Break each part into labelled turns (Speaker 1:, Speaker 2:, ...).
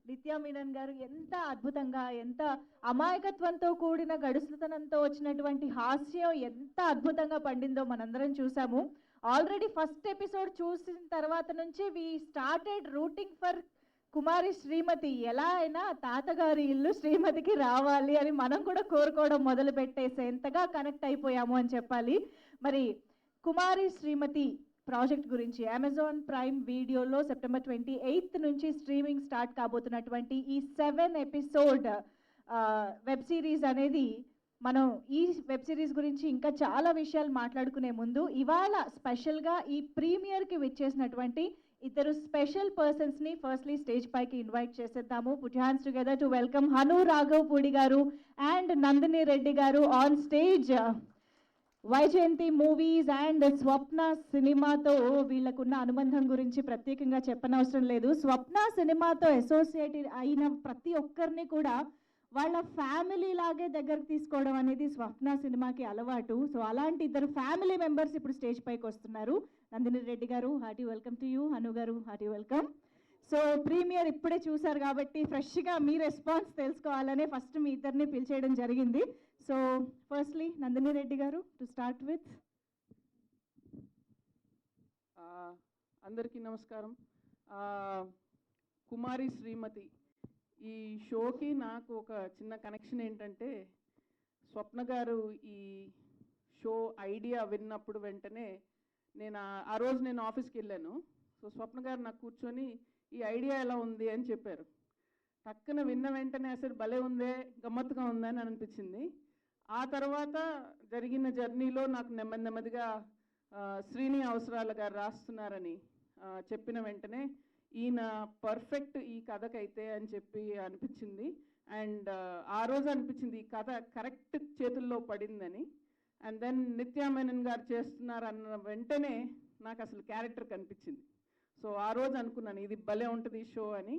Speaker 1: నిత్యా మీనన్ గారు ఎంత అద్భుతంగా, ఎంత అమాయకత్వంతో కూడిన గడుసుతనంతో వచ్చినటువంటి హాస్యం ఎంత అద్భుతంగా పండిందో మనందరం చూసాము. ఆల్రెడీ ఫస్ట్ ఎపిసోడ్ చూసిన తర్వాత నుంచి వి స్టార్టెడ్ రూటింగ్ ఫర్ కుమారి శ్రీమతి. ఎలా అయినా తాతగారి ఇల్లు శ్రీమతికి రావాలి అని మనం కూడా కోరుకోవడం మొదలు పెట్టేసేంతగా కనెక్ట్ అయిపోయాము అని చెప్పాలి. మరి కుమారి శ్రీమతి ప్రాజెక్ట్ గురించి అమెజాన్ ప్రైమ్ వీడియోలో సెప్టెంబర్ 28 నుంచి స్ట్రీమింగ్ స్టార్ట్ కాబోతున్నటువంటి ఈ 7 ఎపిసోడ్ వెబ్ సిరీస్ అనేది, మనం ఈ వెబ్ సిరీస్ గురించి ఇంకా చాలా విషయాలు మాట్లాడుకునే ముందు ఇవాళ స్పెషల్గా ఈ ప్రీమియర్కి విచ్చేసినటువంటి ఇద్దరు స్పెషల్ పర్సన్స్ని ఫస్ట్లీ స్టేజ్ పైకి ఇన్వైట్ చేసేద్దాము. Put hands together to welcome Hanu Raghavapudi garu and Nandini Reddy garu on stage. Vyjayanthi movies and Swapna సినిమాతో వీళ్ళకున్న అనుబంధం గురించి ప్రత్యేకంగా చెప్పనవసరం లేదు. స్వప్న సినిమాతో అసోసియేట్ అయిన ప్రతి ఒక్కరిని కూడా వాళ్ళ ఫ్యామిలీ లాగే దగ్గరకు తీసుకోవడం అనేది స్వప్న సినిమాకి అలవాటు. సో అలాంటి ఇద్దరు ఫ్యామిలీ మెంబర్స్ ఇప్పుడు స్టేజ్ పైకి వస్తున్నారు. నందిని రెడ్డి గారు, hearty welcome to you. Hanu గారు, హార్టీ వెల్కమ్. సో ప్రీమియర్ ఇప్పుడే చూసారు కాబట్టి ఫ్రెష్గా మీ రెస్పాన్స్ తెలుసుకోవాలనే ఫస్ట్ మీ ఇద్దరిని పిలిచేయడం జరిగింది. సో ఫస్ట్లీ నందిని రెడ్డి గారు టు స్టార్ట్ విత్.
Speaker 2: అందరికీ నమస్కారం. కుమారి శ్రీమతి ఈ షోకి నాకు ఒక చిన్న కనెక్షన్ ఏంటంటే, స్వప్న గారు ఈ షో ఐడియా విన్నప్పుడు వెంటనే ఆ రోజు నేను ఆఫీస్కి వెళ్ళాను. సో స్వప్న గారు నాకు కూర్చొని ఈ ఐడియా ఎలా ఉంది అని చెప్పారు. టక్కున విన్న వెంటనే అసలు భలే ఉందే, గమ్మత్తుగా ఉందా అని అనిపించింది. ఆ తర్వాత జరిగిన జర్నీలో నాకు నెమ్మదిగా శ్రీని అవసరాల గారు రాస్తున్నారని చెప్పిన వెంటనే ఈయన పర్ఫెక్ట్ ఈ కథకైతే అని చెప్పి అనిపించింది. అండ్ ఆ రోజు అనిపించింది ఈ కథ కరెక్ట్ చేతుల్లో పడిందని. అండ్ దెన్ నిత్యా మేనన్ గారు చేస్తున్నారు అన్న వెంటనే నాకు అసలు క్యారెక్టర్ కనిపించింది. సో ఆ రోజు అనుకున్నాను ఇది భలే ఉంటుంది ఈ షో అని.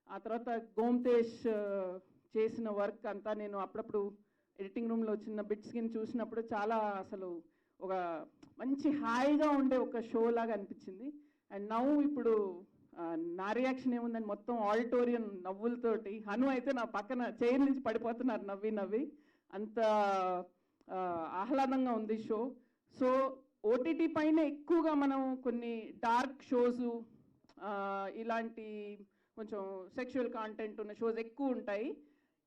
Speaker 2: ఆ తర్వాత గోమ్తేష్ చేసిన వర్క్ అంతా నేను అప్పుడప్పుడు ఎడిటింగ్ రూమ్లో చిన్న బిట్స్ కింద చూసినప్పుడు చాలా అసలు ఒక మంచి హాయిగా ఉండే ఒక షో లాగా అనిపించింది. అండ్ నవ్వు ఇప్పుడు నా రియాక్షన్ ఏముందని మొత్తం ఆడిటోరియం నవ్వులతోటి, హను అయితే నా పక్కన చైర్ నుంచి పడిపోతున్నారు నవ్వి అంత ఆహ్లాదంగా ఉంది షో. సో ఓటీటీ పైన ఎక్కువగా మనం కొన్ని డార్క్ షోస్, ఇలాంటి కొంచెం సెక్షువల్ కాంటెంట్ ఉన్న షోస్ ఎక్కువ ఉంటాయి.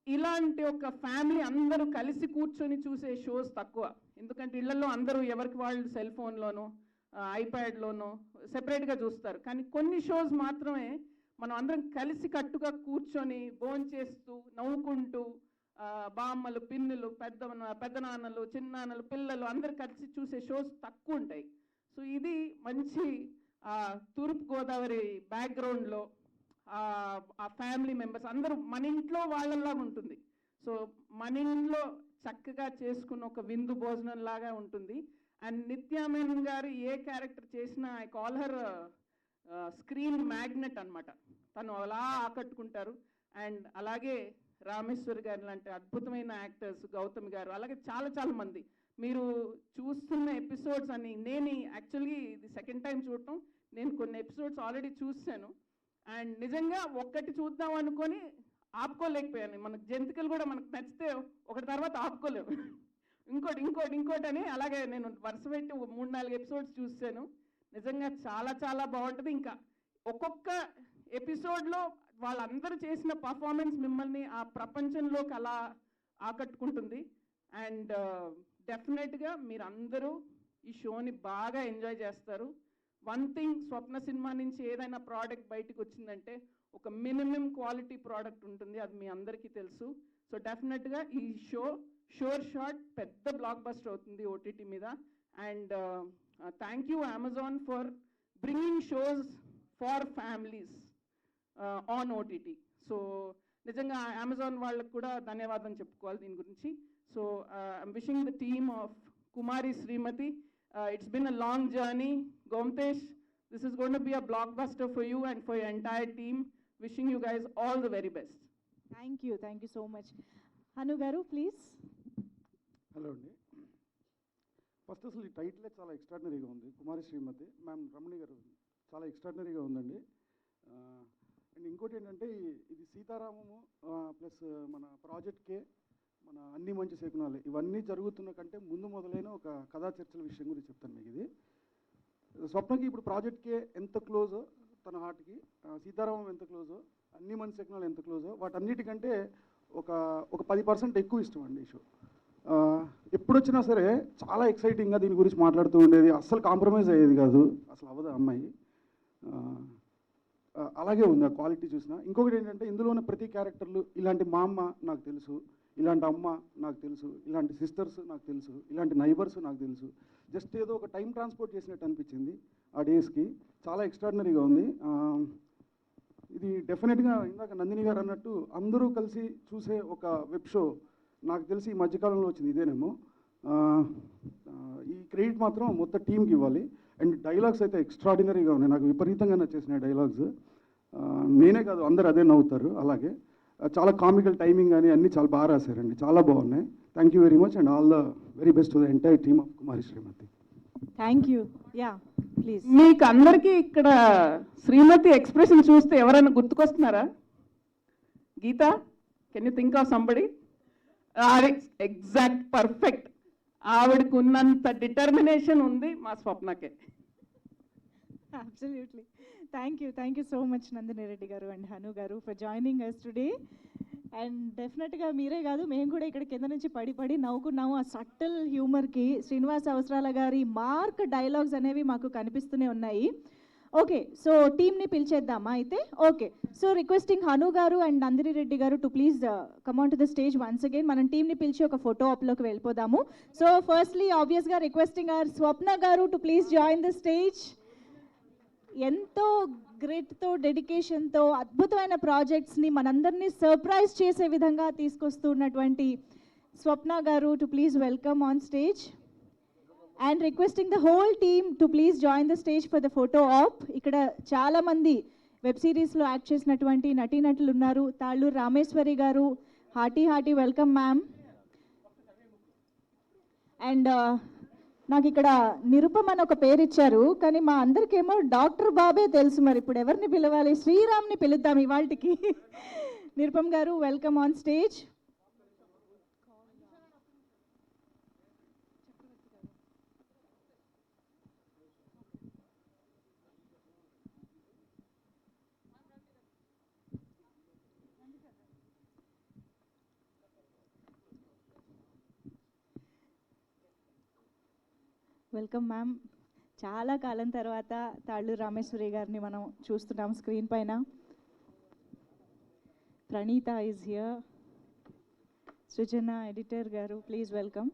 Speaker 2: ఇలాంటి ఒక ఫ్యామిలీ అందరూ కలిసి కూర్చొని చూసే షోస్ తక్కువ. ఎందుకంటే ఇళ్లలో అందరూ ఎవరికి వాళ్ళు సెల్ ఫోన్లోనూ ఐప్యాడ్లోనూ సెపరేట్గా చూస్తారు. కానీ కొన్ని షోస్ మాత్రమే మనం అందరం కలిసి కట్టుగా కూర్చొని భోంచేస్తూ నవ్వుకుంటూ బామ్మలు, పిన్నులు, పెద్దనాన్నలు, చిన్నాన్నలు, పిల్లలు అందరు కలిసి చూసే షోస్ తక్కువ ఉంటాయి. సో ఇది మంచి తూర్పుగోదావరి బ్యాక్గ్రౌండ్లో ఆ ఫ్యామిలీ మెంబర్స్ అందరూ మన ఇంట్లో వాళ్ళలాగా ఉంటుంది. సో మన ఇంట్లో చక్కగా చేసుకున్న ఒక విందు భోజనం లాగా ఉంటుంది. అండ్ నిత్యా మేనన్ గారు ఏ క్యారెక్టర్ చేసినా I call her screen magnet అనమాట. తను అలా ఆకట్టుకుంటారు. అండ్ అలాగే రామేశ్వరి గారు లాంటి అద్భుతమైన యాక్టర్స్, గౌతమ్ గారు, అలాగే చాలా మంది మీరు చూస్తున్న ఎపిసోడ్స్ అని. నేను యాక్చువల్గా ఇది సెకండ్ టైం చూడటం. నేను కొన్ని ఎపిసోడ్స్ ఆల్రెడీ చూసాను. అండ్ నిజంగా ఒక్కటి చూద్దాం అనుకొని ఆపుకోలేకపోయాను. మనకు జంతికలు కూడా మనకు నచ్చితే ఒకటి తర్వాత ఆపుకోలేము, ఇంకోటి అని. అలాగే నేను వరుస పెట్టి 3-4 ఎపిసోడ్స్ చూసాను. నిజంగా చాలా బాగుంటుంది. ఇంకా ఒక్కొక్క ఎపిసోడ్లో వాళ్ళందరూ చేసిన పర్ఫార్మెన్స్ మిమ్మల్ని ఆ ప్రపంచంలోకి అలా ఆకట్టుకుంటుంది. అండ్ డెఫినెట్గా మీరు అందరూ ఈ షోని బాగా ఎంజాయ్ చేస్తారు. వన్ థింగ్, స్వప్న సినిమా నుంచి ఏదైనా ప్రోడక్ట్ బయటకు వచ్చిందంటే ఒక మినిమం క్వాలిటీ ప్రోడక్ట్ ఉంటుంది, అది మీ అందరికీ తెలుసు. సో డెఫినెట్గా ఈ షోర్ షాట్ పెద్ద బ్లాక్ బస్టర్ అవుతుంది ఓటీటీ మీద. And thank you Amazon for bringing shows for families on OTT. So నిజంగా అమెజాన్ వాళ్ళకు కూడా ధన్యవాదం చెప్పుకోవాలి దీని గురించి. So I'm wishing the team of Kumari Srimathi, it's been a long journey. Gomtesh, this is going to be a blockbuster for you and for your entire team. Wishing you guys all the very best.
Speaker 1: Thank you so much. Hanu garu, please.
Speaker 3: Hello అండి. First అసలు ఈ టైటిలే చాలా ఎక్స్ట్రాడినరీగా ఉంది. కుమారి శ్రీమతి ma'am, రమణి గారు చాలా ఎక్స్ట్రాడినరీగా ఉందండి. అండ్ ఇంకోటి ఏంటంటే ఇది సీతారామము ప్లస్ మన ప్రాజెక్ట్కే మన అన్ని మంచి శకునాలు ఇవన్నీ జరుగుతున్న కంటే ముందు మొదలైన ఒక కథా చర్చల విషయం గురించి చెప్తాను మీకు. ఇది స్వప్నకి ఇప్పుడు ప్రాజెక్ట్కే ఎంత క్లోజో తన హార్ట్కి, సీతారామం ఎంత క్లోజో, అన్ని మంచి శకునాలు ఎంత క్లోజో, వాటన్నిటికంటే ఒక 10% ఎక్కువ ఇష్టం అండి ఈ షో. ఎప్పుడొచ్చినా సరే చాలా ఎక్సైటింగ్గా దీని గురించి మాట్లాడుతూ ఉండేది, అస్సలు కాంప్రమైజ్ అయ్యేది కాదు, అసలు అవ్వదు అమ్మాయి. అలాగే ఉంది ఆ క్వాలిటీ చూసిన. ఇంకొకటి ఏంటంటే ఇందులో ఉన్న ప్రతి క్యారెక్టర్లు, ఇలాంటి మా అమ్మ నాకు తెలుసు, ఇలాంటి అమ్మ నాకు తెలుసు, ఇలాంటి సిస్టర్స్ నాకు తెలుసు, ఇలాంటి నైబర్స్ నాకు తెలుసు. జస్ట్ ఏదో ఒక టైం ట్రాన్స్పోర్ట్ చేసినట్టు అనిపించింది ఆ డేస్కి. చాలా ఎక్స్ట్రాడినరీగా ఉంది. ఇది డెఫినెట్గా ఇందాక నందిని గారు అన్నట్టు అందరూ కలిసి చూసే ఒక వెబ్ షో. నాకు తెలిసి ఈ మధ్యకాలంలో వచ్చింది ఇదేనేమో. ఈ క్రెడిట్ మాత్రం మొత్తం టీంకి ఇవ్వాలి. అండ్ డైలాగ్స్ అయితే ఎక్స్ట్రాడినరీగా ఉన్నాయి, నాకు విపరీతంగా నచ్చేసినాయి డైలాగ్స్. నేనే కాదు అందరు అదే నవ్వుతారు. అలాగే చాలా కామికల్ టైమింగ్ కానీ అన్నీ చాలా బాగా రాశారండి, చాలా బాగున్నాయి. Thank you very much and all the very best to the entire team of Kumari Srimathi.
Speaker 1: Thank you. Yeah please.
Speaker 2: మీకు అందరికీ ఇక్కడ శ్రీమతి ఎక్స్ప్రెషన్ చూస్తే ఎవరైనా గుర్తుకొస్తున్నారా? Geetha, can you think of somebody? Exact perfect. ఆవిడకు ఉన్నంత డిటర్మినేషన్ ఉంది మా స్వప్నకే.
Speaker 1: Absolutely. Thank you so much Nandini Reddy garu and Hanu garu for joining us today. And డెఫినెట్గా మీరే కాదు, మేము కూడా ఇక్కడ కింద నుంచి పడి నవ్వుకున్నాము. ఆ సటిల్ హ్యూమర్కి శ్రీనివాస్ అవసరాల గారి మార్క్ డైలాగ్స్ అనేవి మాకు కనిపిస్తూనే ఉన్నాయి. ఓకే, సో టీమ్ని పిలిచేద్దామా అయితే? ఓకే, సో రిక్వెస్టింగ్ హను గారు అండ్ నందిని రెడ్డి గారు too please come on to the stage once again. మనం టీమ్ని పిలిచి ఒక ఫోటో ఆప్లోకి వెళ్ళిపోదాము. సో ఫస్ట్లీ ఆబ్వియస్గా రిక్వెస్టింగ్ అవర్ స్వప్న గారు too please join the stage. ఎంతో గ్రిట్తో, డెడికేషన్తో అద్భుతమైన ప్రాజెక్ట్స్ని మనందరినీ సర్ప్రైజ్ చేసే విధంగా తీసుకొస్తున్నటువంటి స్వప్న గారు too please welcome on stage. And requesting the whole team to please join the stage for the photo op. ఇక్కడ చాలామంది వెబ్ సిరీస్లో యాక్ట్ చేసినటువంటి నటీనటులు ఉన్నారు. తాళ్ళూరు రామేశ్వరి గారు, హార్టీ వెల్కమ్ మ్యామ్. అండ్ నాకు ఇక్కడ నిరుపమ్ అని ఒక పేరు ఇచ్చారు, కానీ మా అందరికేమో డాక్టర్ బాబే తెలుసు. మరి ఇప్పుడు ఎవరిని పిలవాలి? శ్రీరామ్ని పిలుద్దాం ఇవాళకి. నిరుపమ్ గారు welcome on stage. Welcome ma'am. చాలా కాలం తర్వాత తాళ్ళూరు రామేశ్వరి గారిని మనం చూస్తున్నాం స్క్రీన్ పైన. Praneetha is here. Srujana editor garu please welcome.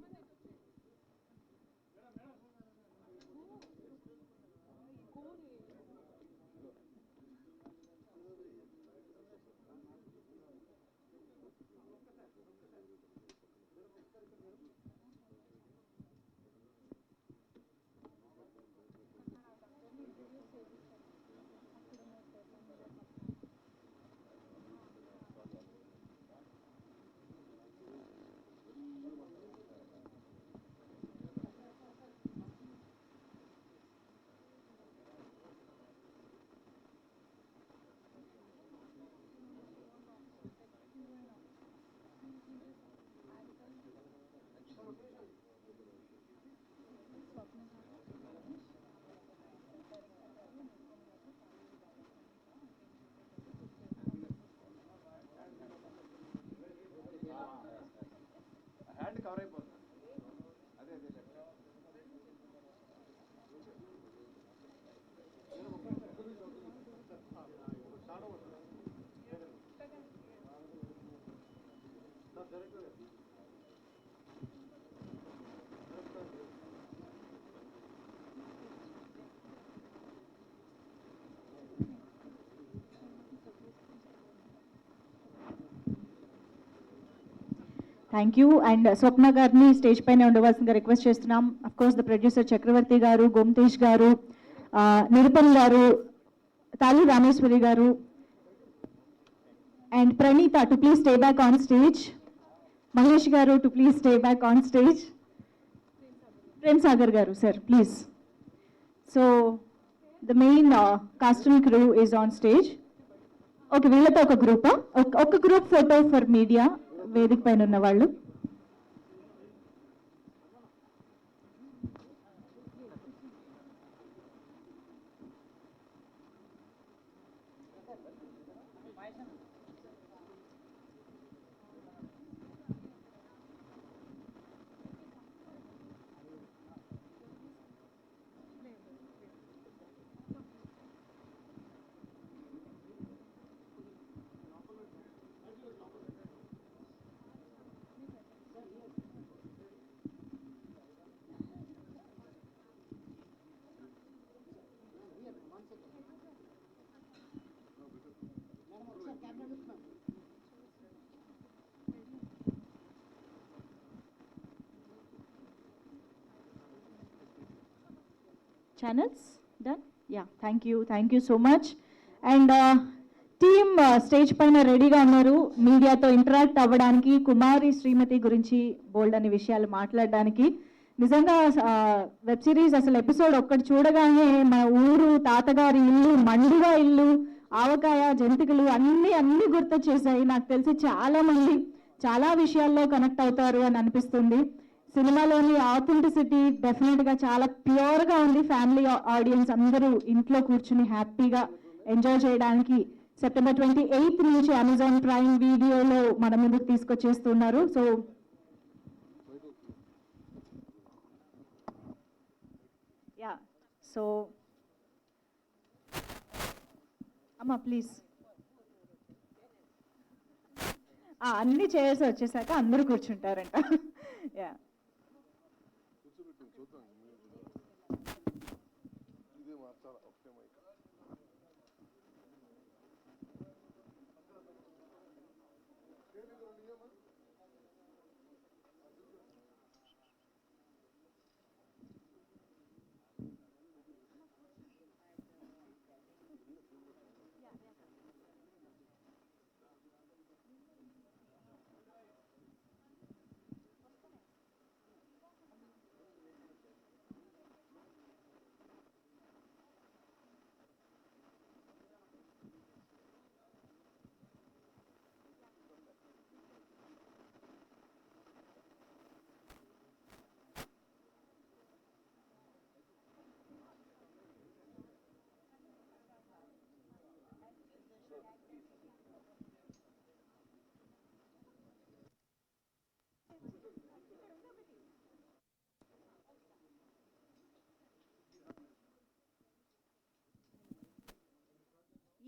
Speaker 1: Thank you. And Swapna గారిని స్టేజ్ పైన ఉండవలసిందిగా రిక్వెస్ట్ చేస్తున్నాం. Of course the producer Chakravarthy garu, Gomatesh garu, Nirupam garu, Thali Rameshwari garu and Praneetha too please stay back on stage. Mahesh garu too please stay back on stage. Prem Sagar garu sir please. So the main cast and crew is on stage. Okay, వీళ్ళతో ఒక గ్రూపా? ఒక group photo for media, వేదిక పైన ఉన్న వాళ్ళు. Channels done? Yeah, thank you so much. And team stage పైన రెడీగా ఉన్నారు మీడియాతో ఇంటరాక్ట్ అవ్వడానికి, కుమారి శ్రీమతి గురించి బోల్డ్ అనే విషయాలు మాట్లాడడానికి. నిజంగా వెబ్ సిరీస్ అసలు ఎపిసోడ్ ఒక్కటి చూడగానే మా ఊరు, తాతగారి ఇల్లు, మండుగా ఇల్లు, ఆవకాయ, జంతికలు అన్నీ గుర్తొచ్చేసాయి. నాకు తెలిసి చాలా మంది చాలా విషయాల్లో కనెక్ట్ అవుతారు అని అనిపిస్తుంది. సినిమాలోని ఆథెంటిసిటీ డెఫినెట్గా చాలా ప్యూర్గా ఉంది. ఫ్యామిలీ ఆడియన్స్ అందరూ ఇంట్లో కూర్చుని హ్యాపీగా ఎంజాయ్ చేయడానికి September 28th నుంచి అమెజాన్ ప్రైమ్ వీడియోలో మన ముందుకు తీసుకొచ్చేస్తున్నారు. సో యా, సో అమ్మా ప్లీజ్, అన్ని చేసి వచ్చేసాక అందరూ కూర్చుంటారంట. Yeah,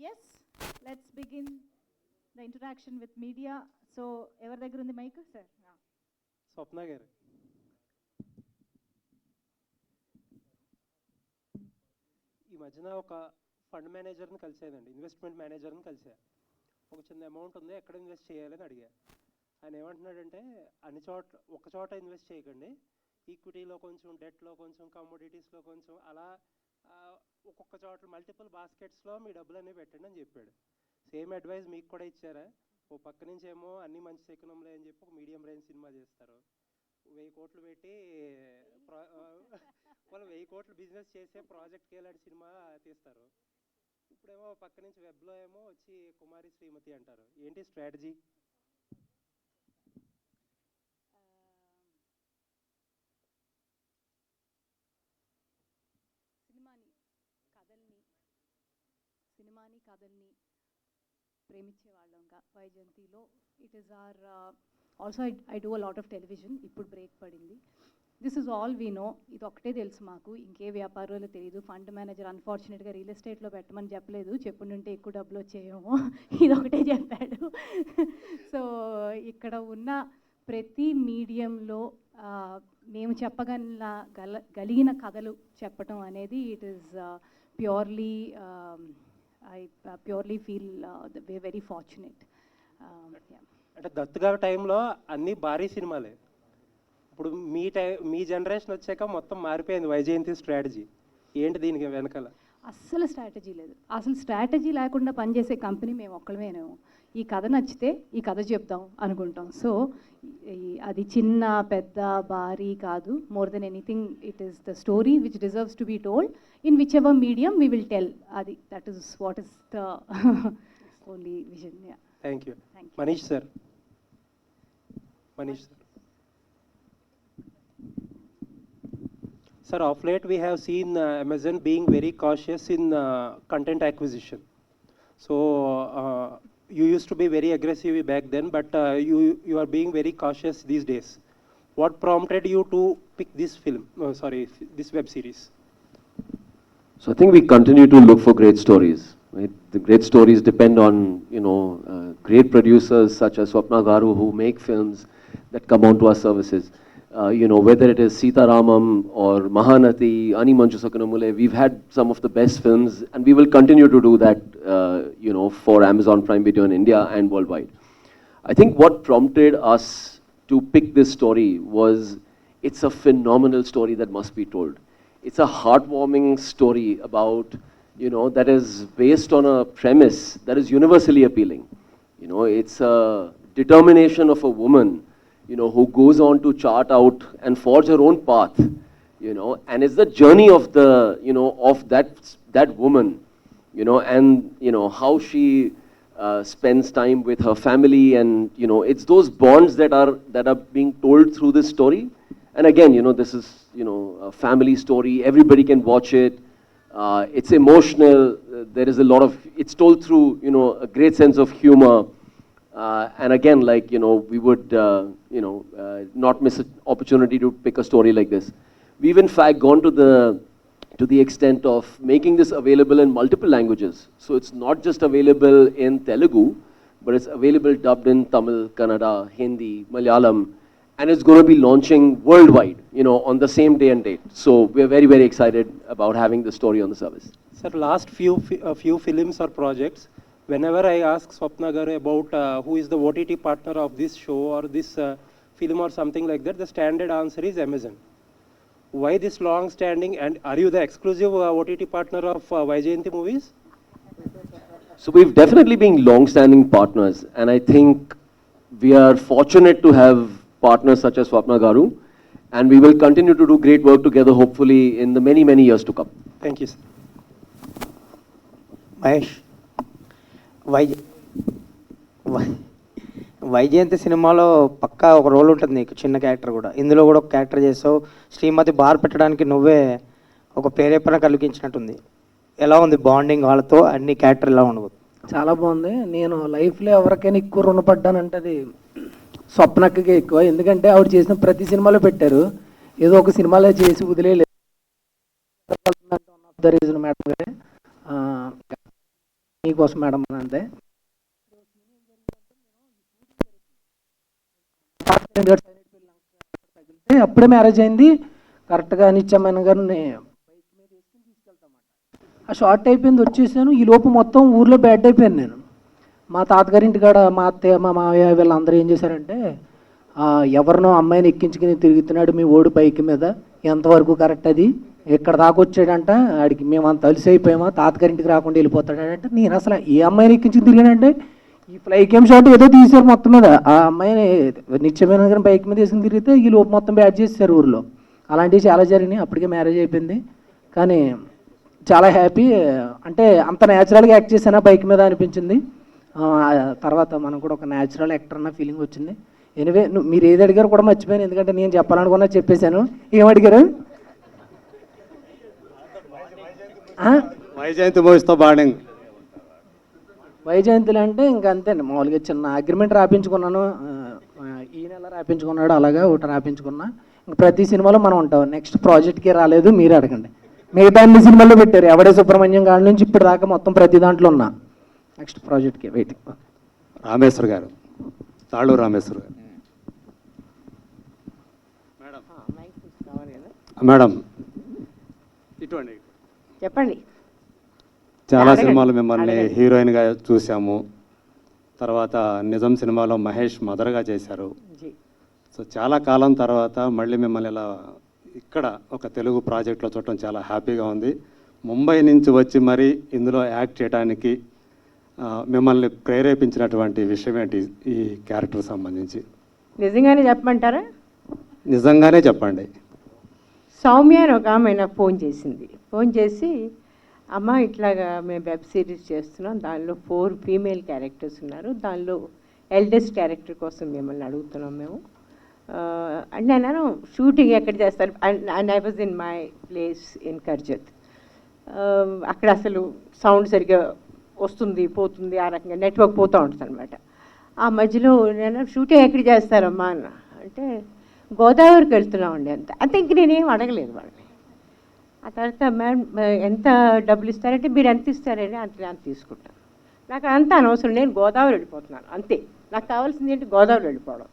Speaker 1: yes, let's begin the interaction with media. So ఎవరి దగ్గర ఉంది మైక్? సార్
Speaker 4: స్వప్న గారు. ఈ మధ్యన ఒక ఫండ్ మేనేజర్ని కలిసేదండి, ఇన్వెస్ట్మెంట్ మేనేజర్ని కలిసా. ఒక చిన్న అమౌంట్ ఉంది, ఎక్కడ ఇన్వెస్ట్ చేయాలని అడిగా. ఆయన ఏమంటున్నాడంటే ఒక చోట ఇన్వెస్ట్ చేయకండి, ఈక్విటీలో కొంచెం, డెట్లో కొంచెం, కమోడిటీస్లో కొంచెం, అలా ఒక్కొక్క చోట మల్టిపుల్ బాస్కెట్స్లో మీ డబ్బులన్నీ పెట్టండి అని చెప్పాడు. సేమ్ అడ్వైస్ మీకు కూడా ఇచ్చారా? ఓ పక్క నుంచి ఏమో అన్ని మంచి శకునంలే అని చెప్పి ఒక మీడియం రేంజ్ సినిమా చేస్తారు, 1000 కోట్లు పెట్టి వాళ్ళు 1000 కోట్లు బిజినెస్ చేసే ప్రాజెక్ట్కి వెళ్ళాడు సినిమా తీస్తారు. ఇప్పుడేమో పక్క నుంచి వెబ్లో ఏమో వచ్చి కుమారి శ్రీమతి అంటారు. ఏంటి స్ట్రాటజీ?
Speaker 5: సినిమాని కథల్ని ప్రేమించే వాళ్ళంగా వైజయంతిలో it is or also I do a lot of television. ఇప్పుడు బ్రేక్ పడింది. This is all we know. ఇది ఒకటే తెలుసు మాకు, ఇంకే వ్యాపారాలు తెలియదు. ఫండ్ మేనేజర్ అన్ఫార్చునేట్గా రియల్ ఎస్టేట్లో పెట్టమని చెప్పలేదు, చెప్పుంటే ఎక్కువ డబ్బులు వచ్చేయేమో, ఇది ఒకటే చెప్పాడు. సో ఇక్కడ ఉన్న ప్రతి మీడియంలో మేము చెప్పగలిగిన కథలు చెప్పటం అనేది it is purely I purely feel we're very fortunate.
Speaker 4: అంటే దత్ గారి టైంలో అన్ని భారీ సినిమాలే. ఇప్పుడు మీ జనరేషన్ వచ్చాక మొత్తం మారిపోయింది వైజయంతి స్ట్రాటజీ. ఏంటి దీనికి వెనకాల?
Speaker 5: అస్సలు స్ట్రాటజీ లేదు. అసలు స్ట్రాటజీ లేకుండా పనిచేసే కంపెనీ మేము ఒక్కళ్ళమేనేమో. ఈ కథ నచ్చితే ఈ కథ చెప్దాం అనుకుంటాం. సో అది చిన్న పెద్ద భారీ కాదు. More than anything it is the story which deserves to be told in whichever medium we will tell. అది that is what is the only vision. Yeah.
Speaker 4: Thank you.
Speaker 5: Thank you.
Speaker 4: Manish sir. Manish sir. Sir, of late we have seen Amazon being very cautious in content acquisition. So you used to be very aggressive back then, but you are being very cautious these days. What prompted you to pick this film? This web series?
Speaker 6: So I think we continue to look for great stories. Right? The great stories depend on great producers such as Swapna Garu who make films that come onto our services. Whether it is Sitaramam or Mahanati, Ani Manchu Sakunamule, we've had some of the best films, and we will continue to do that, for Amazon Prime Video in India and worldwide. I think what prompted us to pick this story was it's a phenomenal story that must be told. It's a heartwarming story about, that is based on a premise that is universally appealing. It's a determination of a woman, who goes on to chart out and forge her own path, and it's the journey of of that woman, and, how she spends time with her family, and, it's those bonds that are being told through this story. And again, this is, a family story. Everybody can watch it. It's emotional. There is a lot of, it's told through, a great sense of humor. And again, we would, not miss an opportunity to pick a story like this. We've in fact gone to the extent of making this available in multiple languages. So it's not just available in Telugu, but it's available dubbed in Tamil, Kannada, Hindi, Malayalam, and it's going to be launching worldwide, on the same day and date. So we're very, very excited about having the story on the service.
Speaker 4: Sir, last few films or projects, whenever I ask Swapna Garu about who is the OTT partner of this show or this film or something like that, the standard answer is Amazon. Why this long standing, and are you the exclusive OTT partner of Vyjayanthi movies?
Speaker 6: So we've definitely been long-standing partners, and I think we are fortunate to have partners such as Swapna Garu, and we will continue to do great work together, hopefully, in the many, many years to come.
Speaker 4: Thank you, sir.
Speaker 7: Mahesh, Vyjayanthi సినిమాలో పక్కా ఒక role ఉంటుంది నీకు, చిన్న character కూడా. ఇందులో కూడా ఒక character చేసావు. శ్రీమతి బార్ పెట్టడానికి నువ్వే ఒక ప్రేరేపణ కలిగించినట్టుంది. ఎలా ఉంది బాండింగ్ వాళ్ళతో? అన్ని క్యారెక్టర్ ఎలా ఉండదు?
Speaker 8: చాలా బాగుంది. నేను లైఫ్లో ఎవరికైనా ఎక్కువ రుణపడ్డానంటే అది స్వప్నకి ఎక్కువ. ఎందుకంటే ఆవిడ చేసిన ప్రతి సినిమాలో పెట్టారు, ఏదో ఒక సినిమాలో చేసి వదిలేదు. ద రీజన్ మేడం గారే, మీకోసం మేడం అంతే. అప్పుడే మ్యారేజ్ అయింది కరెక్ట్గా. నిత్య మేనన్ గారిని బైక్ మీద వేసుకుని తీసుకెళ్తామాట. ఆ షార్ట్ అయిపోయింది, వచ్చేసాను. ఈ లోపు మొత్తం ఊర్లో బ్యాడ్ అయిపోయాను నేను. మా తాతగారింటికాడ మా అత్తయ్య మా మావయ్య వీళ్ళందరూ ఏం చేశారంటే, ఎవరినో అమ్మాయిని ఎక్కించుకుని తిరుగుతున్నాడు మీ ఓడి బైక్ మీద, ఎంతవరకు కరెక్ట్ అది, ఎక్కడ దాకా వచ్చాడంట, ఆడికి మేము అంత అలసి అయిపోయామా, తాతగారింటికి రాకుండా వెళ్ళిపోతాడంటే. నేను అసలు ఏ అమ్మాయిని ఎక్కించుకుని తిరిగానంటే, ఈ ఫ్లై కేమ్ షాట్ ఏదో తీశారు మొత్తం మీద. ఆ అమ్మాయిని నిత్యమైన గారిని బైక్ మీద వేసుకుని తిరిగితే ఈ లోపు మొత్తం బ్యాడ్ చేశారు ఊర్లో. అలాంటివి చాలా జరిగినాయి. అప్పటికే మ్యారేజ్ అయిపోయింది, కానీ చాలా హ్యాపీ. అంటే అంత న్యాచురల్గా యాక్ట్ చేశానా బైక్ మీద అనిపించింది. తర్వాత మనం కూడా ఒక న్యాచురల్ యాక్టర్ అన్న ఫీలింగ్ వచ్చింది. ఎనివే, మీరు ఏది అడిగారు కూడా మర్చిపోయాను, ఎందుకంటే నేను చెప్పాలనుకున్నా చెప్పేశాను. ఏమడిగారు?
Speaker 9: వైజయంతి మూవీస్తో బాండింగ్.
Speaker 8: వైజయంతిలో అంటే ఇంకా అంతేండి, మామూలుగా చిన్న అగ్రిమెంట్ రాపించుకున్నాను. ఈ నెల రాపించుకున్నాడు, అలాగా ఒకటి రాపించుకున్నా. ఇంకా ప్రతి సినిమాలో మనం ఉంటాం. నెక్స్ట్ ప్రాజెక్ట్కి రాలేదు, మీరు అడగండి. మిగతా అన్ని సినిమాల్లో పెట్టారు, ఎవడే సుబ్రహ్మణ్యం కాడి నుంచి ఇప్పుడు దాకా మొత్తం ప్రతి దాంట్లో ఉన్నా. నెక్స్ట్ ప్రాజెక్ట్కి వెయిటింగ్.
Speaker 9: రామేశ్వర్ గారు, తాళూరు రామేశ్వర్ గారు. మేడం ఇటువంటి
Speaker 10: చెప్పండి.
Speaker 9: చాలా సినిమాలు మిమ్మల్ని హీరోయిన్గా చూసాము. తర్వాత నిజం సినిమాలో మహేష్ మదర్గా చేశారు. సో చాలా కాలం తర్వాత మళ్ళీ మిమ్మల్ని ఇలా ఇక్కడ ఒక తెలుగు ప్రాజెక్ట్లో చూడటం చాలా హ్యాపీగా ఉంది. ముంబై నుంచి వచ్చి మరీ ఇందులో యాక్ట్ చేయడానికి మిమ్మల్ని ప్రేరేపించినటువంటి విషయం ఏంటి ఈ క్యారెక్టర్ సంబంధించి?
Speaker 10: నిజంగానే చెప్పమంటారా?
Speaker 9: నిజంగానే చెప్పండి.
Speaker 10: సౌమ్య అని ఒక ఆమె నాకు ఫోన్ చేసింది. ఫోన్ చేసి అమ్మ ఇట్లాగా మేము వెబ్ సిరీస్ చేస్తున్నాం, దానిలో 4 ఫీమేల్ క్యారెక్టర్స్ ఉన్నారు, దానిలో ఎల్డెస్ట్ క్యారెక్టర్ కోసం మిమ్మల్ని అడుగుతున్నాం మేము. అండ్ నేను షూటింగ్ ఎక్కడ చేస్తారు, and I was in my place in Karjat. అక్కడ అసలు సౌండ్ సరిగ్గా వస్తుంది పోతుంది, ఆ రకంగా నెట్వర్క్ పోతూ ఉంటుంది అనమాట. ఆ మధ్యలో నేను షూటింగ్ ఎక్కడ చేస్తారమ్మా అన్న అంటే గోదావరికి వెళ్తున్నామండి అంతే ఇంక నేనేం అడగలేదు వాళ్ళని. ఆ తర్వాత మేడం ఎంత డబ్బులు ఇస్తారంటే మీరు ఎంత ఇస్తారని అంత తీసుకుంటాను, నాకు అంత అనవసరం, నేను గోదావరి వెళ్ళిపోతున్నాను అంతే, నాకు కావాల్సింది ఏంటి గోదావరి వెళ్ళిపోవడం.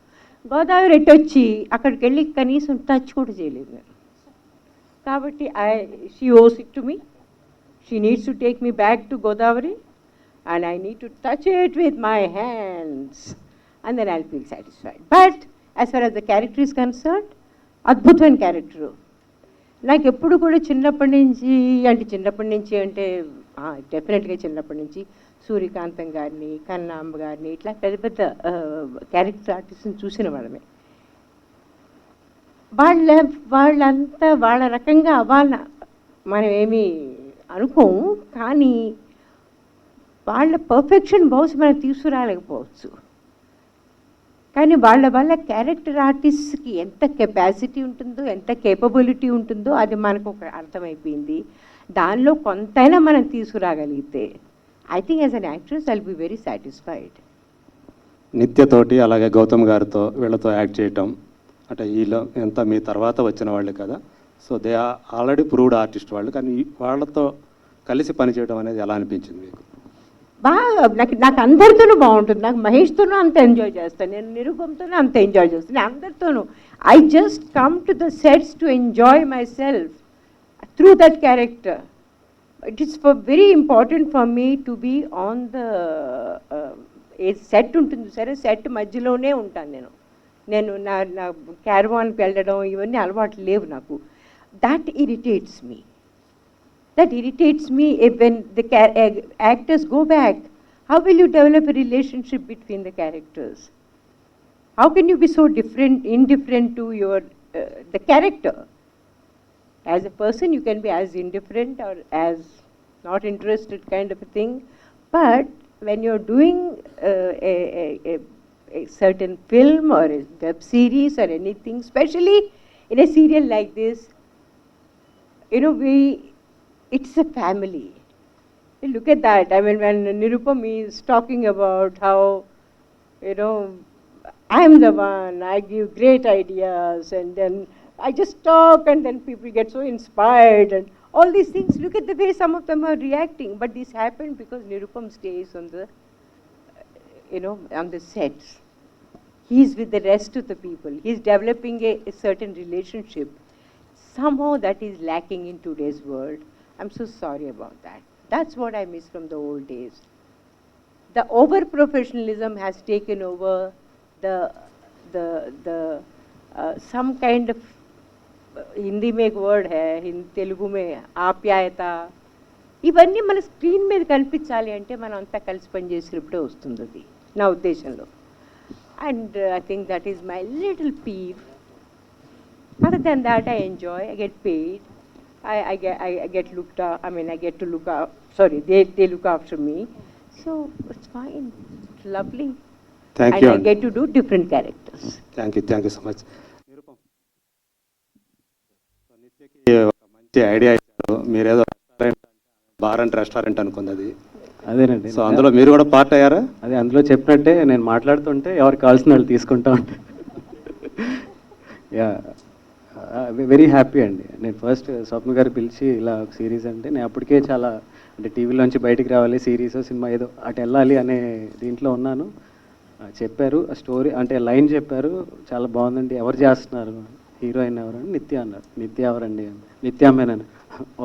Speaker 10: గోదావరి ఎట్టొచ్చి అక్కడికి వెళ్ళి కనీసం టచ్ కూడా చేయలేదు నేను. కాబట్టి షీ ఓస్ it to me, she needs to take me back to Godavari and I need to touch it with my hands and then I'll feel satisfied. But as far as the character is concerned, అద్భుతమైన character. నాకు ఎప్పుడు కూడా చిన్నప్పటి నుంచి అంటే డెఫినెట్గా చిన్నప్పటి నుంచి సూర్యకాంతం గారిని, కన్నాంబ గారిని, ఇట్లా పెద్ద పెద్ద క్యారెక్టర్ ఆర్టిస్ట్ని చూసిన వాళ్ళమే. వాళ్ళంతా వాళ్ళ రకంగా అవ్వాలన్న మనం ఏమీ అనుకోము, కానీ వాళ్ళ పర్ఫెక్షన్ బహుశా మనం తీసుకురాలేకపోవచ్చు. కానీ వాళ్ళ క్యారెక్టర్ ఆర్టిస్ట్కి ఎంత కెపాసిటీ ఉంటుందో, ఎంత కేపబిలిటీ ఉంటుందో అది మనకు ఒక అర్థమైపోయింది. దానిలో కొంతైనా మనం తీసుకురాగలిగితే I think as an actress I'll be very satisfied.
Speaker 9: నిత్యతోటి అలాగే గౌతమ్ గారితో వీళ్ళతో యాక్ట్ చేయటం అంటే వీళ్ళు ఎంత మీ తర్వాత వచ్చిన వాళ్ళు కదా, so they are already proved artist వాళ్ళు, కానీ వాళ్ళతో కలిసి పనిచేయడం అనేది ఎలా అనిపించింది మీకు?
Speaker 10: బాగా నాకు అందరితోనూ బాగుంటుంది. నాకు మహేష్తోనూ అంత ఎంజాయ్ చేస్తాను, నేను నిరూపంతోనూ అంత ఎంజాయ్ చేస్తాను, అందరితోనూ. I just come to the sets to enjoy myself through that character. It is very important for me to be on the set ఉంటుంది సరే, సెట్ మధ్యలోనే ఉంటాను నేను నా క్యారవాన్కి వెళ్ళడం ఇవన్నీ అలవాట్లు లేవు నాకు. That irritates me. That irritates me when the actors go back. How will you develop a relationship between the characters? How can you be so indifferent to the character? As a person, you can be as indifferent or as not interested kind of a thing. But when you're doing a certain film or a web series or anything, especially in a serial like this, it's a family. Look at that. I mean, when Nirupam is talking about how, I'm the one, I give great ideas, and then I just talk, and then people get so inspired, and all these things. Look at the way some of them are reacting. But this happened because Nirupam stays on the, on the sets. He's with the rest of the people. He's developing a certain relationship. Somehow that is lacking in today's world. I'm so sorry about that. That's what I miss from the old days. The over-professionalism has taken over the some kind of, Hindi में एक word है, Telugu में ఆప్యాయత, ఇవన్నీ మన screen మీద కనిపించాలి అంటే మనం అంతా కలిసి పనిచేసినప్పుడే వస్తుంది అది నా ఉద్దేశంలో. And I think that is my little peeve. Other than that, I enjoy, I get paid. I get looked up. I mean, I get to look up. Sorry, they look after me, so it's fine. It's lovely.
Speaker 9: Thank
Speaker 10: and
Speaker 9: you.
Speaker 10: I get to do different characters.
Speaker 9: Thank you so much. నిత్యకి ఒక మంచి idea ఇచ్చారు, మీరేదో bar and restaurant అనుకుంది.
Speaker 11: అదేనండి.
Speaker 9: So అందులో మీరు కూడా part అయ్యారా?
Speaker 11: అదే అందులో చెప్పినట్టే నేను మాట్లాడుతుంటే ఎవరికి కావాల్సిన వాళ్ళు తీసుకుంటా ఉంటా. యా, వెరీ హ్యాపీ అండి. నేను ఫస్ట్ స్వప్న గారు పిలిచి ఇలా ఒక సిరీస్ అంటే నేను అప్పటికే చాలా అంటే టీవీలోంచి బయటికి రావాలి, సిరీస్ సినిమా ఏదో అటు వెళ్ళాలి అనే దీంట్లో ఉన్నాను. చెప్పారు ఆ స్టోరీ అంటే లైన్ చెప్పారు, చాలా బాగుందండి. ఎవరు చేస్తున్నారు, హీరోయిన్ ఎవరండి? నిత్య అన్నారు. నిత్య ఎవరండి? నిత్య మేనన్.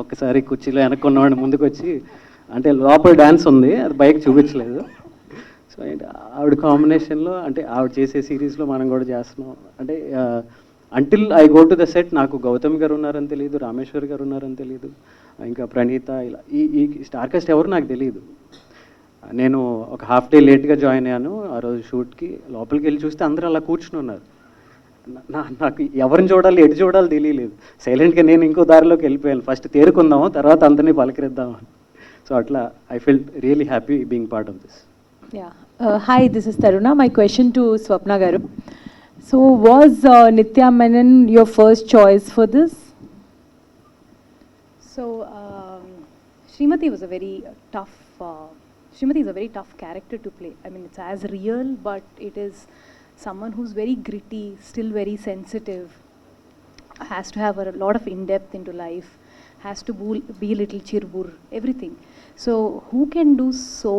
Speaker 11: ఒక్కసారి కుర్చీలో వెనక్కున్నవాడిని ముందుకు వచ్చి అంటే లోపల డ్యాన్స్ ఉంది, అది బైక్ చూపించలేదు. సో ఆవిడ కాంబినేషన్లో అంటే ఆవిడ చేసే సిరీస్లో మనం కూడా చేస్తున్నాం. అంటే until I go to the set నాకు గౌతమ్ గారు ఉన్నారని తెలియదు, రామేశ్వర్ గారు ఉన్నారని తెలియదు, ఇంకా ప్రణీత, ఇలా ఈ స్టార్ కాస్ట్ ఎవరు నాకు తెలియదు. నేను ఒక హాఫ్ డే లేట్గా జాయిన్ అయ్యాను ఆ రోజు షూట్కి. లోపలికి వెళ్ళి చూస్తే అందరూ అలా కూర్చుని ఉన్నారు. నాకు ఎవరిని చూడాలి ఎటు చూడాలి తెలియలేదు. సైలెంట్గా నేను ఇంకో దారిలోకి వెళ్ళిపోయాను. ఫస్ట్ తేరుకుందాము, తర్వాత అందరినీ పలకరిద్దాము. సో అట్లా I felt really happy being part of this.
Speaker 12: Yeah. Hi, this is Taruna. My question to Swapna Garu. So, was Nithya Menen your first choice for this?
Speaker 5: So, Srimathi was a very tough. Srimathi is a very tough character to play. I mean, it's as real, but it is someone who's very gritty, still very sensitive, has to have a lot of in-depth into life, has to be a little chirbur, everything. So, who can do so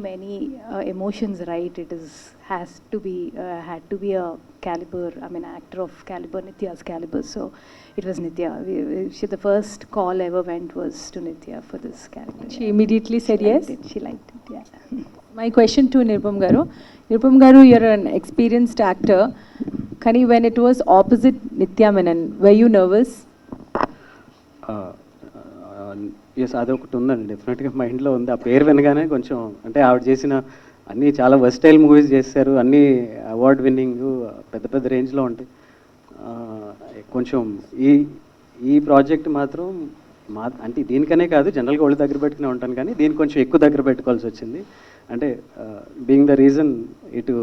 Speaker 5: many emotions right? It is had to be a caliber. I mean, actor of caliber, Nithya's caliber. So, it was Nithya. The first call ever went was to Nithya for this character.
Speaker 12: She immediately said yes?
Speaker 5: She liked it, yeah.
Speaker 12: My question to Nirupam Garu. Nirupam Garu, you're an experienced actor. Kani, when it was opposite Nithya Menen, were you nervous?
Speaker 11: Yes, అదొకటి ఉందండి, డెఫినెట్గా మైండ్లో ఉంది. ఆ పేరు వినగానే కొంచెం, అంటే ఆవిడ చేసిన అన్నీ చాలా వర్స్టైల్ మూవీస్ చేశారు, అన్నీ అవార్డ్ విన్నింగ్ పెద్ద పెద్ద రేంజ్లో ఉంటాయి. కొంచెం ఈ ప్రాజెక్ట్ మాత్రం అంటే దీనికనే కాదు, జనరల్గా ఒళ్ళు దగ్గర పెట్టుకునే ఉంటాను, కానీ దీనికి కొంచెం ఎక్కువ దగ్గర పెట్టుకోవాల్సి వచ్చింది. అంటే బీయింగ్ ద రీజన్, ఇటు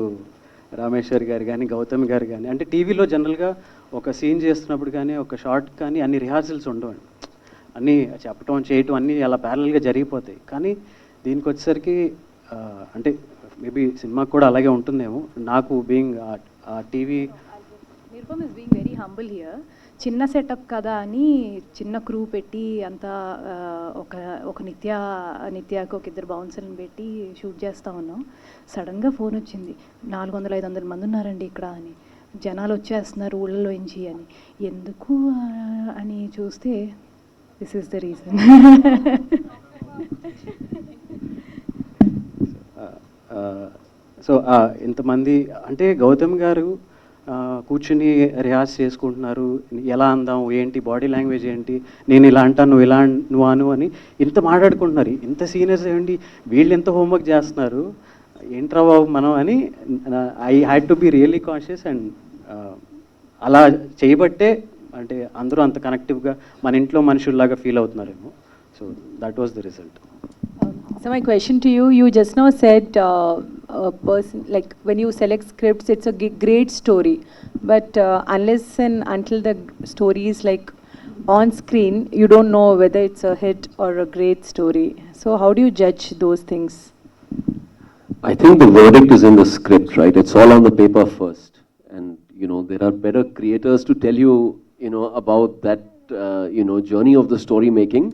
Speaker 11: రామేశ్వర్ గారు కానీ గౌతమ్ గారు కానీ, అంటే టీవీలో జనరల్గా ఒక సీన్ చేస్తున్నప్పుడు కానీ ఒక షార్ట్ కానీ అన్ని రిహార్సల్స్ ఉండవండి, అన్నీ చెప్పటం చేయటం అన్నీ అలా ప్యారల్గా జరిగిపోతాయి. కానీ దీనికి వచ్చేసరికి అంటే మేబీ సినిమాకి కూడా అలాగే ఉంటుందేమో. నాకు being TV
Speaker 5: Nirupam is being very humble here. చిన్న సెటప్ కదా అని చిన్న క్రూ పెట్టి అంతా ఒక నిత్యాకు ఒక ఇద్దరు బౌన్సర్ని పెట్టి షూట్ చేస్తూ ఉన్నాం. సడన్గా ఫోన్ వచ్చింది, 400-500 మంది ఉన్నారండి ఇక్కడ అని, జనాలు వచ్చేస్తున్నారు ఊళ్ళలోంచి అని. ఎందుకు అని చూస్తే this is the reason.
Speaker 11: So ఇంతమంది అంటే గౌతమ్ గారు కూర్చుని రిహార్స్ చేసుకుంటున్నారు, ఎలా అందాం ఏంటి, బాడీ లాంగ్వేజ్ ఏంటి, నేను ఇలా అంటాను నువ్వు ఇలా నువ్వు అను అని ఇంత మాట్లాడుకుంటున్నారు. ఇంత సీనియర్స్ ఏంటి వీళ్ళు ఎంత హోంవర్క్ చేస్తున్నారు, ఏంట్రా బాబు మనం అని I had to be really conscious. And అలా చేయబట్టే అంటే అందరూ అంత కనెక్టివ్గా మన ఇంట్లో మనుషుల్లాగా ఫీల్ అవుతున్నారేమో. So that was the result.
Speaker 12: So my question to you, you just now said a person, like when you select scripts, it's a great story, but unless and until the story is like on screen, you don't know whether it's a hit or a great story. So how do you judge those things?
Speaker 6: I think the verdict is in the script, right? It's all on the paper first, and there are better creators to tell you, about that, journey of the story making.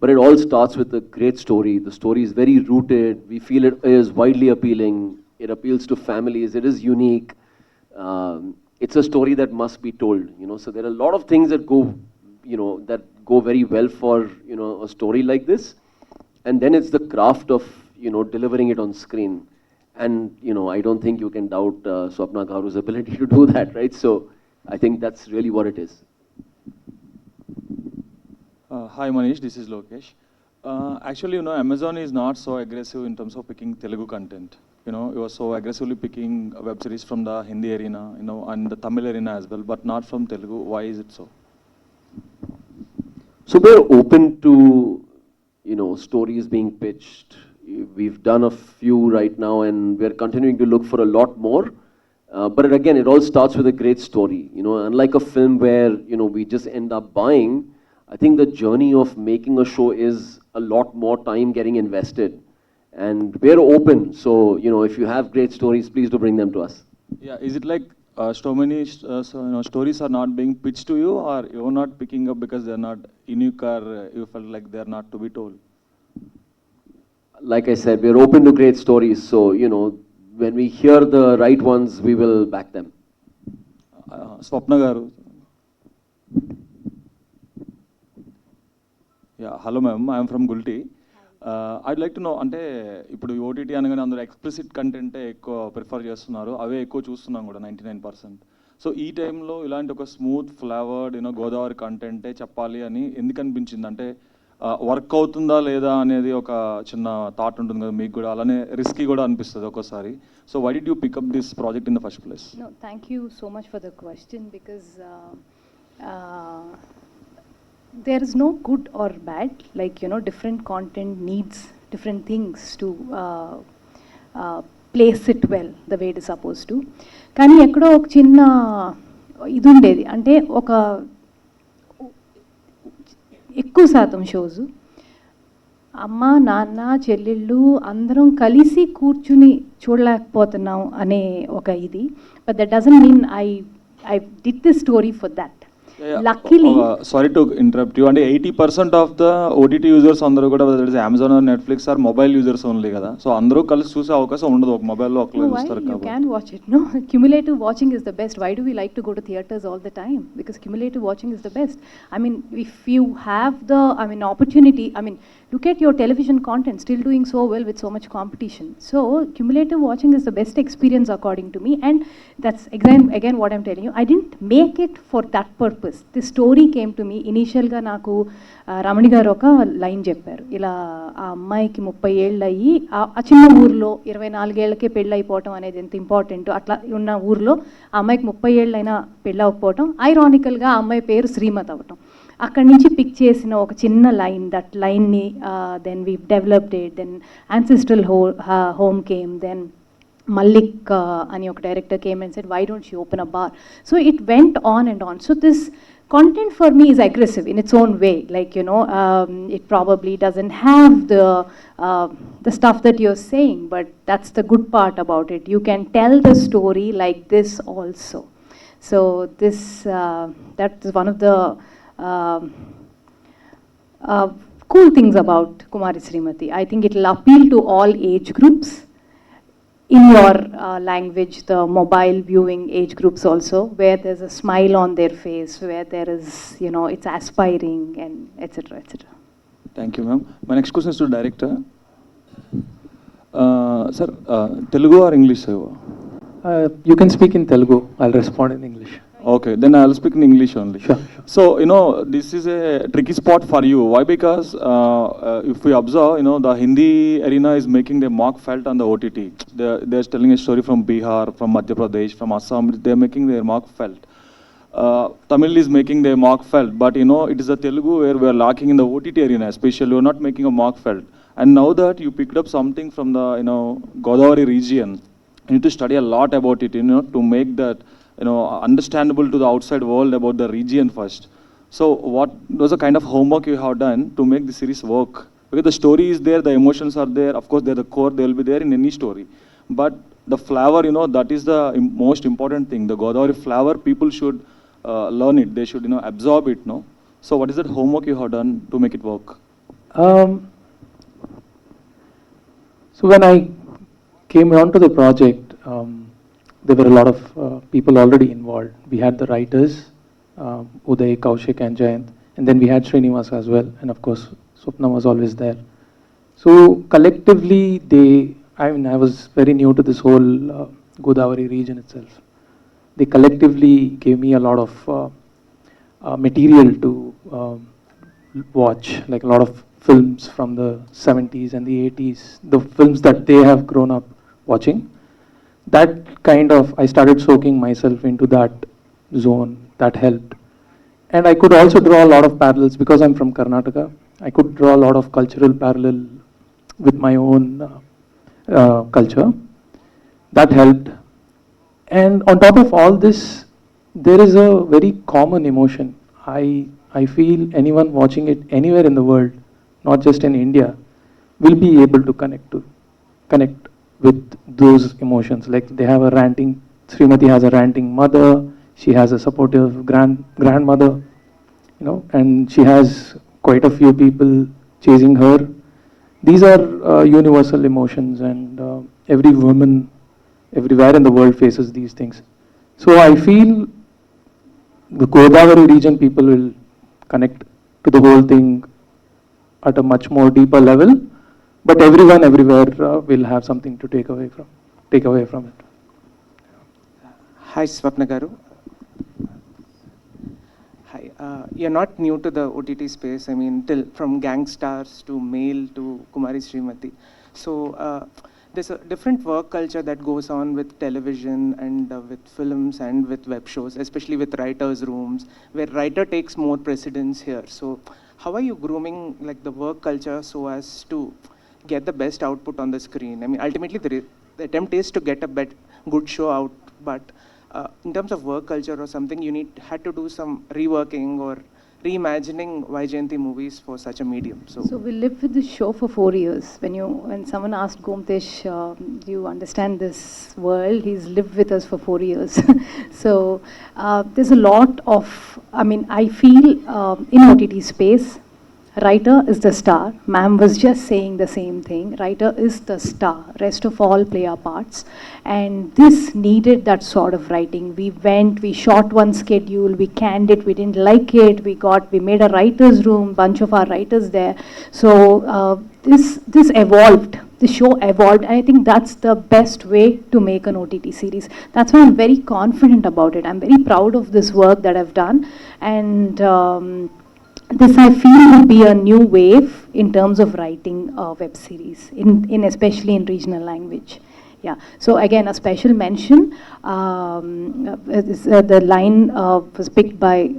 Speaker 6: But it all starts with a great story. The story is very rooted. We feel it is widely appealing. It appeals to families. It is unique. It's a story that must be told. So there are a lot of things that go very well for a story like this. And then it's the craft of delivering it on screen. And I don't think you can doubt Swapna Garu's ability to do that, right? So I think that's really what it is.
Speaker 13: Hi Manish, this is Lokesh. Actually, Amazon is not so aggressive in terms of picking Telugu content. It was so aggressively picking web series from the Hindi arena, and the Tamil arena as well, but not from Telugu. Why is it so?
Speaker 6: So we're open to, stories being pitched. We've done a few right now, and we're continuing to look for a lot more. But again, it all starts with a great story. Unlike a film where, we just end up buying, I think the journey of making a show is a lot more time getting invested. And we're open. So, if you have great stories, please do bring them to us.
Speaker 13: Yeah, is it like so many stories are not being pitched to you, or you're not picking up because they're not unique, or you felt like they're not to be told?
Speaker 6: Like I said, we're open to great stories. So, when we hear the right ones, we will back them.
Speaker 13: Swapna Garu. Yeah, hello ma'am, I am from Gulti. I'd like to know, అంటే ఇప్పుడు OTT అనగానే అందరూ explicit కంటెంటే ఎక్కువ prefer చేస్తున్నారు, అవే ఎక్కువ చూస్తున్నాం కూడా 99%. So ఈ టైంలో ఇలాంటి ఒక స్మూత్ ఫ్లేవర్డ్ గోదావరి కంటెంటే చెప్పాలి అని ఎందుకు అనిపించింది? అంటే వర్క్ అవుతుందా లేదా అనేది ఒక చిన్న థాట్ ఉంటుంది కదా మీకు కూడా, అలానే రిస్కీ కూడా అనిపిస్తుంది ఒక్కోసారి. So why did you pick up this project in the first place?
Speaker 5: No, thank you so much for the question, because
Speaker 12: there is no good or bad, like, you know, different content needs different things to place it well the way it is supposed to. కానీ ఎక్కడో ఒక చిన్న ఇది ఉండేది, అంటే ఒక ఎక్కువ శాతం షోస్ అమ్మ నాన్న చెల్లెళ్ళు అందరం కలిసి కూర్చుని చూడలేకపోతున్నాం అనే ఒక ఇది. But that doesn't mean I did this story for that. Luckily,
Speaker 13: sorry to interrupt you. And 80% of the OTT users అందరూ కూడా whether it is Amazon or Netflix are mobile users only కదా. సో అందరూ కలిసి చూసే అవకాశం ఉండదు ఒక మొబైల్లో ఒకళ్ళు చూస్తారు
Speaker 12: you
Speaker 13: కాబట్టి.
Speaker 12: can watch it. No, cumulative watching is the best. Why do we like to go to theaters all the time? Because cumulative watching is the best. I mean, if you have the opportunity, look at your television content still doing so well with so much competition. So cumulative watching is the best experience according to me, and that's again what I'm telling you. I didn't make it for that purpose. This story came to me initial ga naku Ramani garu oka line chepparu, ila aa ammayiki 30 ఏళ్ళు అయ్యి ఆ చిన్న ఊర్లో 24 ఏళ్ళకే పెళ్ళి అయిపోవటం అనేది ఎంత important. అట్లా ఉన్న ఊర్లో ఆ అమ్మాయికి 30 ఏళ్ళు అయినా పెళ్ళి అవ్వకపోవటం, ఐరానికల్గా ఆ అమ్మాయి పేరు శ్రీమతి అవ్వటం, అక్కడి నుంచి పిక్ చేసిన ఒక చిన్న లైన్. దట్ లైన్ని then we developed it, then ancestral home came, then Mallick ani oka director came and said, why don't you open a bar? So it went on and on. So this content for me is aggressive in its own way. Like, you know, it probably doesn't have the stuff that you're saying, but that's the good part about it. You can tell the story like this also. So this, that is one of the cool things about Kumari Srimathi. I think it will appeal to all age groups. In your language, the mobile viewing age groups also, where there's a smile on their face, where there is, you know, it's aspiring, and etc. etc.
Speaker 13: Thank you, ma'am. My next question is to director. Sir, Telugu or English?
Speaker 14: You can speak in Telugu. I'll respond in English.
Speaker 13: Okay, then I'll speak in English only.
Speaker 14: Sure.
Speaker 13: So, you know, this is a tricky spot for you. Why? Because if we observe, you know, the Hindi arena is making their mark felt on the OTT. They're telling a story from Bihar, from Madhya Pradesh, from Assam. They're making their mark felt. Tamil is making their mark felt. But, you know, it is the Telugu where we are lacking in the OTT arena, especially. We're not making a mark felt. And now that you picked up something from the, you know, Godavari region, you need to study a lot about it, you know, to make that, you know, understandable to the outside world about the region first. So what was the kind of homework you have done to make the series work? Because the story is there, the emotions are there, of course they're the core, they will be there in any story. But the flavor, you know, that is the most important thing. The Godavari flavor, people should learn it, they should, you know, absorb it, no? So what is that homework you have done to make it work?
Speaker 14: So when I came onto the project, there were a lot of people already involved. We had the writers, Uday, Kaushik and Jayanth, and then we had Srinivas as well, and of course Swapna was always there. So collectively I was very new to this whole Godavari region itself. They collectively gave me a lot of material to watch, like a lot of films from the 70s and the 80s, the films that they have grown up watching. That kind of, I started soaking myself into that zone. That helped. And I could also draw a lot of parallels because I'm from Karnataka. I could draw a lot of cultural parallel with my own culture. That helped. And on top of all this, there is a very common emotion. I feel anyone watching it anywhere in the world, not just in India, will be able to connect with those emotions. Like they have a ranting, Srimathi has a ranting mother, she has a supportive grandmother, you know, and she has quite a few people chasing her. These are universal emotions, and every woman everywhere in the world faces these things. So I feel the Godavari region people will connect to the whole thing at a much more deeper level. But everyone everywhere will have something to take away from it.
Speaker 15: Hi, Swapna garu. Hi. You're not new to the OTT space. I mean, from Gang Stars to Mail to Kumari Srimathi. So there's a different work culture that goes on with television and with films and with web shows, especially with writers' rooms, where writer takes more precedence here. So how are you grooming like the work culture so as to get the best output on the screen? I mean, ultimately the attempt is to get a good show out, but in terms of work culture or something, you had to do some reworking or reimagining Vyjayanthi movies for such a medium.
Speaker 5: So we lived with this show for 4 years. When someone asked Gomtesh, do you understand this world? He's lived with us for 4 years. So there's a lot of, I feel in OTT space, writer is the star. Ma'am was just saying the same thing. Writer is the star. Rest of all play our parts. And this needed that sort of writing. We shot one schedule, we canned it, we didn't like it, we made a writer's room, bunch of our writers there. So this evolved. The show evolved, and I think that's the best way to make an OTT series. That's why I'm very confident about it. I'm very proud of this work that I've done. And this I feel will be a new wave in terms of writing web series, in especially in regional language. Yeah. So again, a special mention. The line was picked by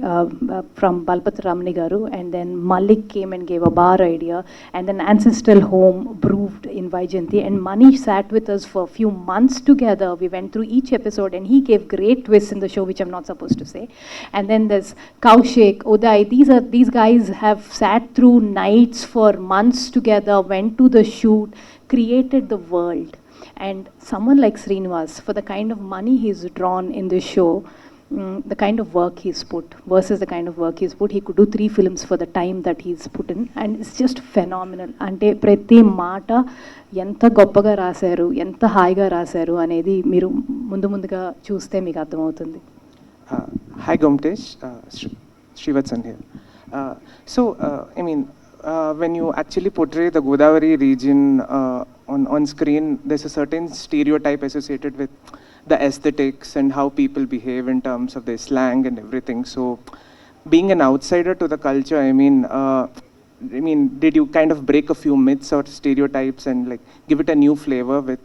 Speaker 5: from Balabhadrapatruni garu, and then Mallick came and gave a bar idea, and then Ancestral Home brewed in Vyjayanthi, and Manish sat with us for a few months together. We went through each episode, and he gave great twists in the show, which I'm not supposed to say. And then there's Kaushik, Uday. These guys have sat through nights for months together, went to the shoot, created the world. And someone like Srinivas, for the kind of money he's drawn in this show, the kind of work he's put versus the kind of work he's put, he could do 3 films for the time that he's put in, and it's just phenomenal. Ante prati maata enta goppaga rasaru, enta haiga rasaru anedi meeru munduga chuste meeku ardhamautundi.
Speaker 15: Hi Gomtesh, Srivatsan here. When you actually portray the Godavari region on screen, there's a certain stereotype associated with the aesthetics and how people behave in terms of their slang and everything. So being an outsider to the culture, did you kind of break a few myths or stereotypes and like give it a new flavor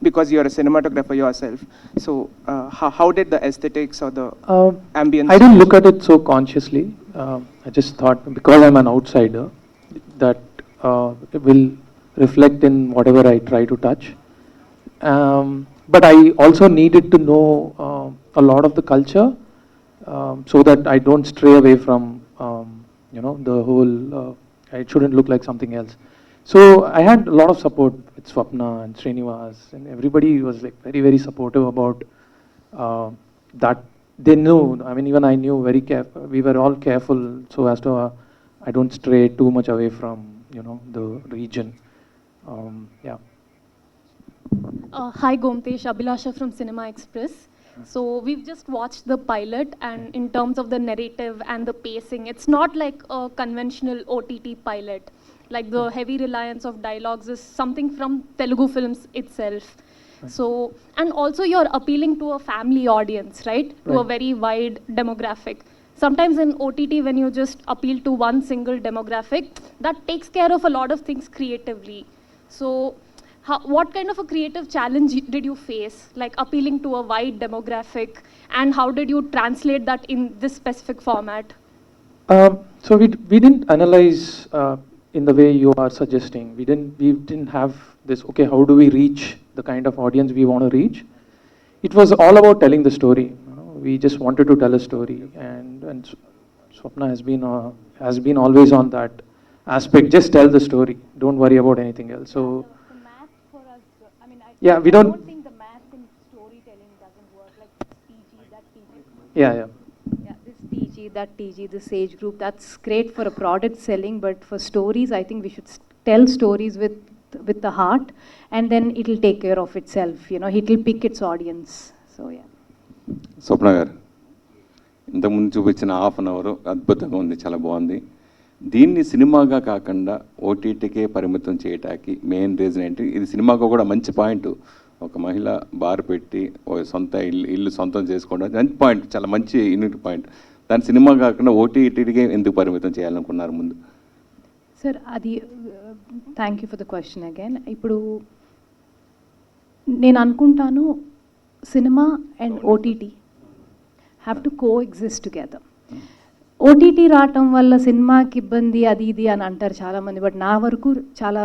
Speaker 15: because you're a cinematographer yourself? So how did the aesthetics or the ambience?
Speaker 14: I didn't look at it so consciously. I just thought, because I'm an outsider, that it will reflect in whatever I try to touch. But I also needed to know a lot of the culture so that I don't stray away from, the whole, it shouldn't look like something else. So I had a lot of support with Swapna and Srinivas, and everybody was like very, very supportive about that. They knew, even I knew very careful. We were all careful so as to I don't stray too much away from, the region. Yeah.
Speaker 16: Hi Gomtesh, Abhilasha from Cinema Express. So we've just watched the pilot, and in terms of the narrative and the pacing, it's not like a conventional OTT pilot. Like the heavy reliance of dialogues is something from Telugu films itself. So, and also you're appealing to a family audience, right? To a very wide demographic. Sometimes in OTT, when you just appeal to one single demographic, that takes care of a lot of things creatively. So what kind of a creative challenge did you face, like appealing to a wide demographic, and how did you translate that in this specific format?
Speaker 14: So we didn't analyze in the way you are suggesting. We didn't have this, okay, how do we reach the kind of audience we want to reach? It was all about telling the story. We just wanted to tell a story, and Swapna has been always on that aspect. Just tell the story. Don't worry about anything else. So
Speaker 5: The math for us,
Speaker 14: we don't
Speaker 5: think the math in storytelling doesn't work. Like this TG, that TG.
Speaker 14: Yeah,
Speaker 5: This TG, that TG, this age group, that's great for a product selling, but for stories, I think we should tell stories with the heart, and then it'll take care of itself. It'll pick its audience. So yeah.
Speaker 17: స్వప్న గారు, ఇంతకుముందు చూపించిన half an hour అద్భుతంగా ఉంది, చాలా బాగుంది. దీన్ని సినిమాగా కాకుండా ఓటీటీకే పరిమితం చేయడానికి మెయిన్ రీజన్ ఏంటి? ఇది సినిమాకు కూడా మంచి పాయింట్. ఒక మహిళ బార్ పెట్టి సొంత ఇల్లు సొంతం చేసుకోవడం మంచి పాయింట్, చాలా మంచి యూనిక్ పాయింట్. దాని సినిమా కాకుండా ఓటీటీకే ఎందుకు పరిమితం చేయాలనుకున్నారు ముందు?
Speaker 5: సార్, అది thank you for the question again. ఇప్పుడు నేను అనుకుంటాను cinema and OTT have to co exist together. OTT రావటం వల్ల సినిమాకి ఇబ్బంది అది ఇది అని అంటారు చాలామంది, బట్ నా వరకు చాలా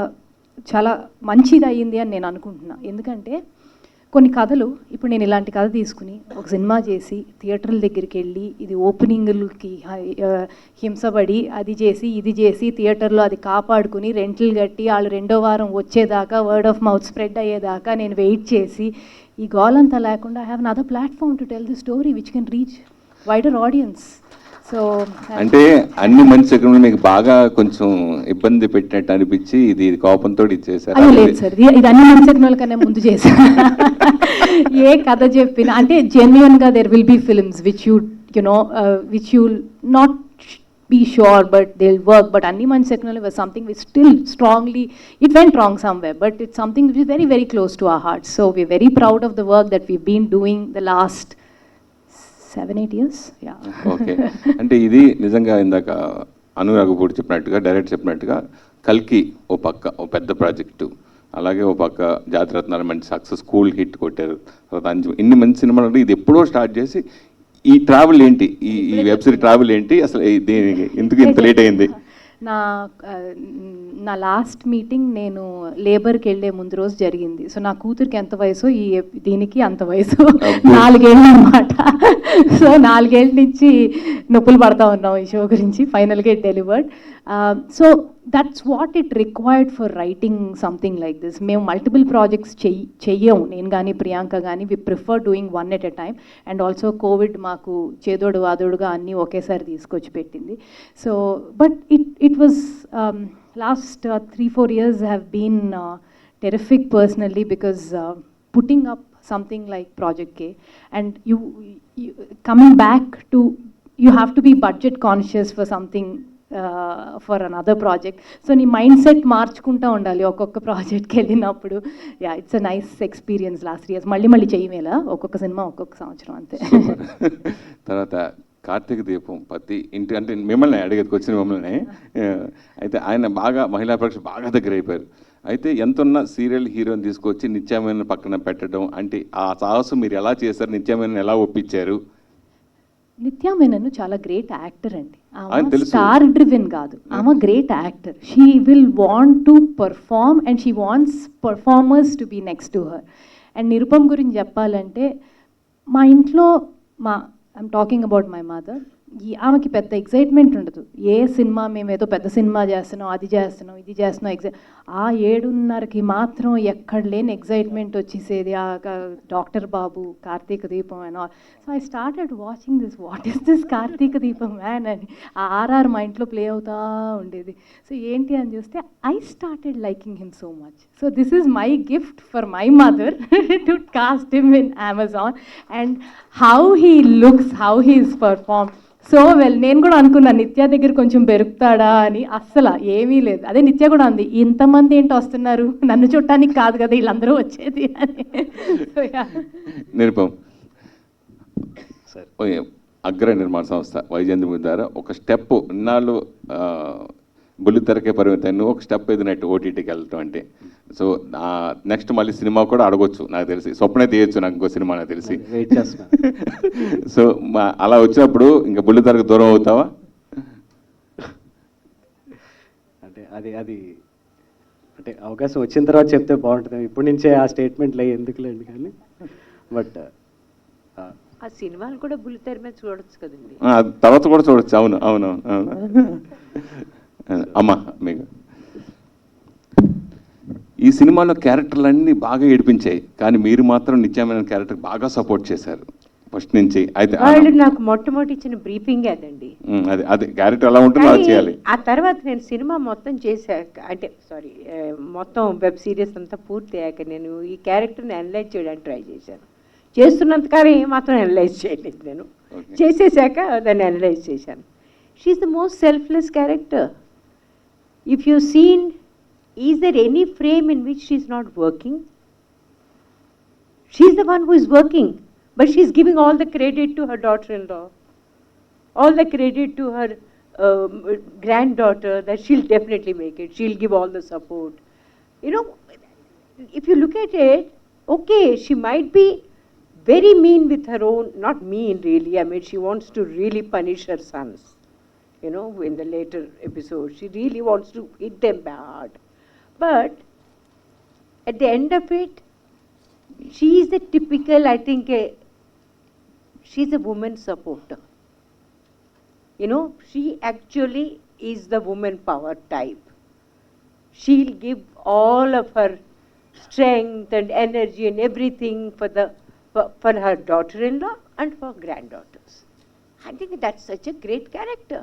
Speaker 5: చాలా మంచిది అయ్యింది అని నేను అనుకుంటున్నా. ఎందుకంటే కొన్ని కథలు, ఇప్పుడు నేను ఇలాంటి కథ తీసుకుని ఒక సినిమా చేసి థియేటర్ల దగ్గరికి వెళ్ళి ఇది ఓపెనింగ్లకి హింసపడి అది చేసి ఇది చేసి థియేటర్లో అది కాపాడుకుని రెంట్లు కట్టి వాళ్ళు 2వ వారం వచ్చేదాకా వర్డ్ ఆఫ్ మౌత్ స్ప్రెడ్ అయ్యేదాకా నేను వెయిట్ చేసి ఈ గోలంతా లేకుండా I have another platform to tell the story which can reach wider audience. So
Speaker 17: అంటే అన్ని మంచి సెకండ్లు మీకు బాగా కొంచెం ఇబ్బంది పెట్టినట్టు అనిపించి ఇది కోపంతో ఇచ్చేసారు?
Speaker 5: లేదు సార్, ఇది అన్ని మంచి సినిమాల కన్నా ముందు చేశాను. ఏ కథ చెప్పినా అంటే జెన్యున్గా there will be films which which you not be sure but they'll work, but anni man secondly was something which still strongly, it went wrong somewhere, but it's something which is very very close to our hearts. So we're very proud of the work that we've been doing the last 7-8 years. Yeah.
Speaker 17: Okay. అంటే ఇది నిజంగా ఇందాక అనురాగపూడి చెప్పినట్టుగా direct చెప్పినట్టుగా కల్కి ఓ పక్క ఓ పెద్ద project, అలాగే ఓ పక్క జాతిరత్నాలు మంచి సక్సెస్ స్కూల్ హిట్ కొట్టారు, తర్వాత ఇన్ని మంచి సినిమాలు. ఇది ఎప్పుడో స్టార్ట్ చేసి ఈ ట్రావెల్ ఏంటి, ఈ వెబ్ సిరీస్ ట్రావెల్ ఏంటి, అసలు దీనికి ఎందుకు ఇంత లేట్ అయింది?
Speaker 5: నా లాస్ట్ మీటింగ్ నేను లేబర్కి వెళ్ళే ముందు రోజు జరిగింది. సో నా కూతురికి ఎంత వయసు, దీనికి అంత వయసు, 4 ఏళ్ళు అనమాట. సో 4 ఏళ్ళ నుంచి నొప్పులు పడతా ఉన్నాం ఈ షో గురించి. ఫైనల్గా it delivered. So that's what it required for writing something like this. మేము మల్టిపుల్ ప్రాజెక్ట్స్ చెయ్యము, నేను కానీ ప్రియాంక కానీ. We prefer doing one at a time. And also Covid మాకు చేదోడు వాదోడుగా అన్నీ ఒకేసారి తీసుకొచ్చి పెట్టింది. So but it was last 3-4 years have been terrific personally, because putting up something like Project K and you coming back to, you have to be budget conscious for something for another project. So నీ mind set మార్చుకుంటూ ఉండాలి ఒక్కొక్క ప్రాజెక్ట్కి వెళ్ళినప్పుడు. Yeah, it's a nice experience. Last 3 years మళ్ళీ చేయమేలా ఒక్కొక్క cinema ఒక్కొక్క సంవత్సరం అంతే.
Speaker 17: తర్వాత కార్తీక దీపం పతి ఇంటి అంటే మిమ్మల్ని అడిగేది వచ్చిన మిమ్మల్ని. అయితే ఆయన బాగా మహిళా ప్రేక్షకులు బాగా దగ్గర అయిపోయారు. అయితే ఎంతున్న సీరియల్ హీరోని తీసుకొచ్చి నిత్య మేనన్ పక్కన పెట్టడం అంటే ఆ సాహసం మీరు ఎలా చేశారు? నిత్య మేనన్ ఎలా ఒప్పించారు?
Speaker 5: నిత్య మేనన్ చాలా గ్రేట్ యాక్టర్ అండి. ఆమె స్టార్ డ్రివెన్ కాదు, ఆమె great actor. She will want to perform and she wants performers to be next to her. And Nirupam గురించి చెప్పాలంటే మా ఇంట్లో I'm talking about my mother, ఆమెకి పెద్ద ఎగ్జైట్మెంట్ ఉండదు. ఏ సినిమా మేము ఏదో పెద్ద సినిమా చేస్తున్నాం, అది చేస్తున్నాం, ఇది చేస్తున్నాం, ఆ 7:30కి మాత్రం ఎక్కడ లేని ఎగ్జైట్మెంట్ వచ్చేసేది. ఆ doctor Babu, Karthika Deepam and all. So I started watching this, what is this Karthika Deepam man అని. ఆ ఆర్ఆర్ మా ఇంట్లో ప్లే అవుతూ ఉండేది. సో ఏంటి అని చూస్తే I started liking him so much. So this is my gift for my mother to cost him in Amazon. And how he looks, how he is perform so well. నేను కూడా అనుకున్నా నిత్య దగ్గర కొంచెం పెరుగుతాడా అని. అస్సలు ఏమీ లేదు. అదే నిత్య కూడా అంది, ఇంతమంది ఏంటో వస్తున్నారు, నన్ను చూడటానికి కాదు కదా వీళ్ళందరూ వచ్చేది అని.
Speaker 17: నిరుపం అగ్ర నిర్మాణ సంస్థ వైజయంతి ద్వారా ఒక స్టెప్ ఇన్నాళ్ళు బుల్లితెరకే పరిమితాన్ని ఒక స్టెప్ ఎదినట్టు ఓటీటీకి వెళ్ళటం అంటే. సో నెక్స్ట్ మళ్ళీ సినిమా కూడా అడగొచ్చు నాకు తెలిసి, స్వప్నే తీయచ్చు నాకు ఇంకో సినిమా నాకు తెలిసి. సో అలా వచ్చినప్పుడు ఇంకా బుల్లితెరకు దూరం అవుతావా?
Speaker 11: అంటే అది అంటే అవకాశం వచ్చిన తర్వాత చెప్తే బాగుంటుంది. ఇప్పటి నుంచే ఆ స్టేట్మెంట్లు ఎందుకులేండి కానీ. బట్
Speaker 10: ఆ సినిమాలు కూడా బుల్లితెర మీద చూడొచ్చు కదండి,
Speaker 17: తర్వాత కూడా చూడొచ్చు. అవును అవును అవును. అమ్మా మీకు ఈ సినిమాలో క్యారెక్టర్లన్నీ బాగా ఏడిపించాయి, కానీ మీరు మాత్రం నిత్య మేనన్ క్యారెక్టర్ బాగా సపోర్ట్ చేశారు ఫస్ట్ నుంచి. అయితే
Speaker 10: వాళ్ళు నాకు మొట్టమొదటి ఇచ్చిన బ్రీఫింగ్ అదండి.
Speaker 17: అది క్యారెక్టర్ ఎలా ఉంటుందో అది చేయాలి.
Speaker 10: ఆ తర్వాత నేను సినిమా మొత్తం చేశాక, అంటే సారీ మొత్తం వెబ్ సిరీస్ అంతా పూర్తి అయ్యాక నేను ఈ క్యారెక్టర్ని అనలైజ్ చేయడానికి ట్రై చేశాను. చేస్తున్నంతకాలం ఏమాత్రం అనలైజ్ చేయలేదు నేను. చేసేసాక దాన్ని అనలైజ్ చేశాను. She's the most selfless character. If you've seen, is there any frame in which she's not working? She's the one who is working, but she's giving all the credit to her daughter-in-law, all the credit to her granddaughter that she'll definitely make it, she'll give all the support. You know, if you look at it, okay, she might be very mean with her own, not mean really, I mean, she wants to really punish her sons. You know, in the later episode, she really wants to hit them hard. But at the end of it, she is the typical, I think, she's a woman supporter. You know, she actually is the woman power type. She'll give all of her strength and energy and everything for her daughter-in-law and for granddaughters. I think that's such a great character.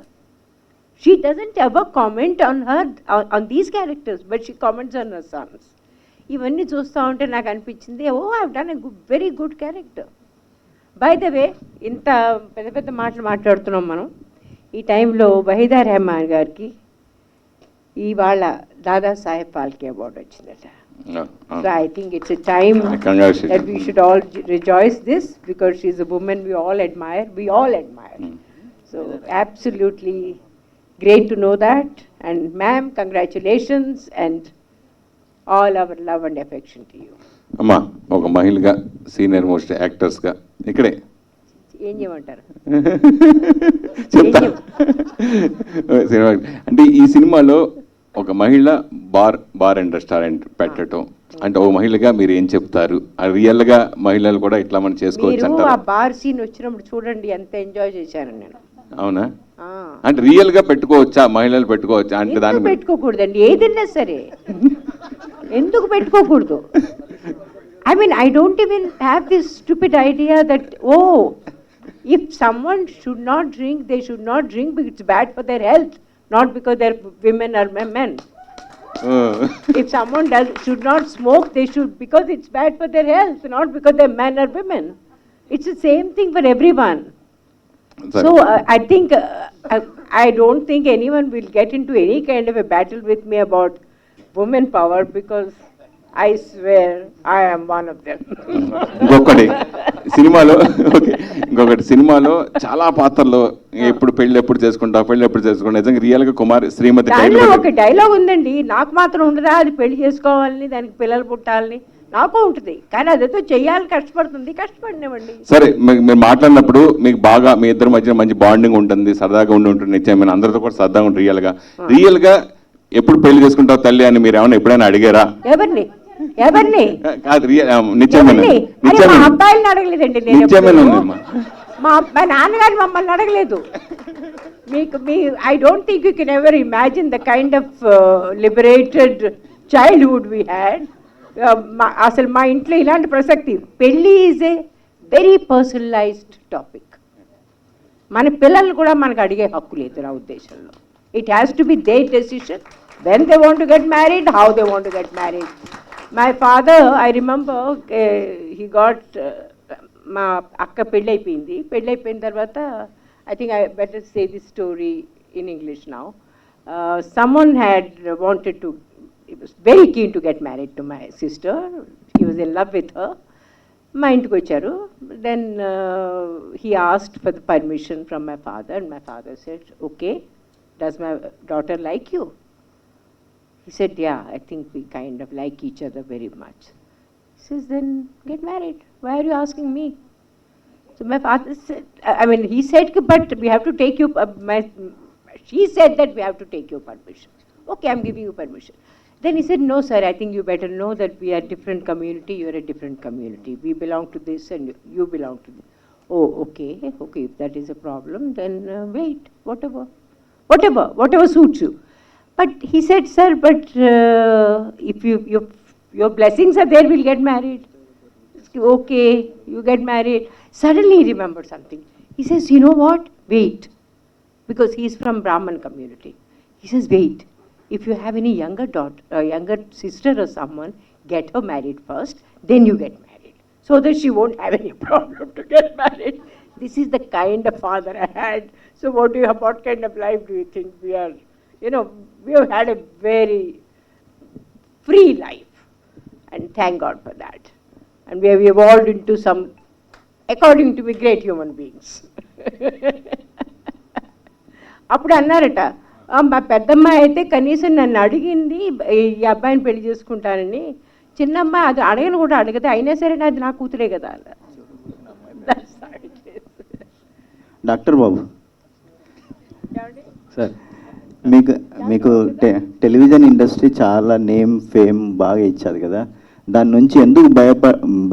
Speaker 10: She doesn't ever comment on these characters, but she comments on her sons. ఇవన్నీ చూస్తూ ఉంటే నాకు అనిపించింది, oh I've done a very good character. By the way, ఇంత పెద్ద పెద్ద మాటలు మాట్లాడుతున్నాం మనం. ఈ టైంలో వహీదా రెహమాన్ గారికి ఇవాళ దాదాసాహెబ్ ఫాల్కే అవార్డు వచ్చిందట. So I think it's a time that we should all rejoice this, because she's a woman we all admire. So absolutely great to know that. And ma'am, congratulations and all our love and affection to you.
Speaker 17: అమ్మా, ఒక మహిళగా senior most యాక్టర్స్గా ఇక్కడే
Speaker 10: ఏం చేయమంటారు?
Speaker 17: చెప్తా. Cinema అంటే ఈ సినిమాలో ఒక మహిళ బార్ అండ్ రెస్టారెంట్ పెట్టడం అంటే ఒక మహిళగా మీరు ఏం చెప్తారు? రియల్గా మహిళలు కూడా ఇట్లా మనం చేసుకోవచ్చు అంటారు?
Speaker 10: ఆ బార్ సీన్ వచ్చినప్పుడు చూడండి ఎంత ఎంజాయ్ చేశాను నేను.
Speaker 17: అవునా? అంటే రియల్ గా పెట్టుకోవచ్చా, మహిళలు పెట్టుకోవచ్చా అంటే? దాన్ని
Speaker 10: పెట్టుకోకూడదండి, ఏదైనా సరే ఎందుకు పెట్టుకోకూడదు? I mean, I don't even have this stupid idea that, oh, if someone should not drink, they should not drink because it's bad for their health, not because they're women or men. If someone should not smoke, they should because it's bad for their health, not because they're men or women. It's the same thing for everyone. So I think, I don't think anyone will get into any kind of a battle with me about women power, because I swear I am one of them.
Speaker 17: ఇంకొకటి సినిమాలో చాలా పాత్రలు ఎప్పుడు పెళ్ళి ఎప్పుడు చేసుకుంటా నిజంగా real గా కుమారి శ్రీమతి
Speaker 10: దానిలో ఒక డైలాగ్ ఉందండి, నాకు మాత్రం ఉండదా అది పెళ్లి చేసుకోవాలని, దానికి పిల్లలు పుట్టాలని? నాకు ఉంటుంది, కానీ అదేదో చెయ్యాలి, కష్టపడినవ్వండి.
Speaker 17: సరే, మీరు మాట్లాడినప్పుడు మీకు బాగా మీ ఇద్దరి మధ్య మంచి బాండింగ్ ఉంటుంది, సరదాగా ఉంటుంది, నిత్యమైన అందరితో కూడా సరదాగా ఉంటుంది. రియల్ గా ఎప్పుడు పెళ్లి చేసుకుంటావు తల్లి అని మీరు ఏమైనా ఎప్పుడైనా అడిగారా?
Speaker 10: ఎవరిని?
Speaker 17: అబ్బాయిని
Speaker 10: అడగలేదండి మా నాన్నగారు మమ్మల్ని అడగలేదు. I don't think you can ever imagine the kind of liberated childhood we had. అసలు మా ఇంట్లో ఇలాంటి ప్రసక్తి, పెళ్ళి is a very personalised topic. మన పిల్లల్ని కూడా మనకు అడిగే హక్కు లేదు నా ఉద్దేశంలో. It has to be their decision when they want to get married, how they want to get married. My father, I remember, he got మా అక్క పెళ్ళైపోయిన తర్వాత, I think I better say this story in English now. Someone had wanted to, he was very keen to get married to my sister. He was in love with her. మా ఇంటికి వచ్చారు. Then he asked for the permission from my father, and my father said, okay, does my daughter like you? He said, yeah, I think we kind of like each other very much. He says, then get married. Why are you asking me? So my father said, I mean, he said, but we have to take you, she said that we have to take your permission. Okay, I'm giving you permission. Then he said, no, sir, I think you better know that we are different community, you're a different community. We belong to this and you belong to this. Oh, okay, if that is a problem, then wait, whatever suits you. But he said, sir, but if your blessings are there, we'll get married. Okay, you get married. Suddenly he remembered something. He says, you know what? Wait. Because he's from Brahman community. He says, wait. If you have any younger sister or someone, get her married first, then you get married. So that she won't have any problem to get married. This is the kind of father I had. So what kind of life do you think we are? You know, we have had a very free life, and thank God for that. And we have evolved into some, according to me, great human beings. అప్పుడు అన్నారట, మా పెద్దమ్మాయి అయితే కనీసం నన్ను అడిగింది ఈ అబ్బాయిని పెళ్లి చేసుకుంటానని, చిన్నమ్మాయి అది అడగను కూడా అడిగితే అయినా సరే అది నా కూతురే కదా.
Speaker 18: డాక్టర్ బాబు సార్, మీకు మీకు టెలివిజన్ ఇండస్ట్రీ చాలా నేమ్ ఫేమ్ బాగా ఇచ్చారు కదా, దాని నుంచి ఎందుకు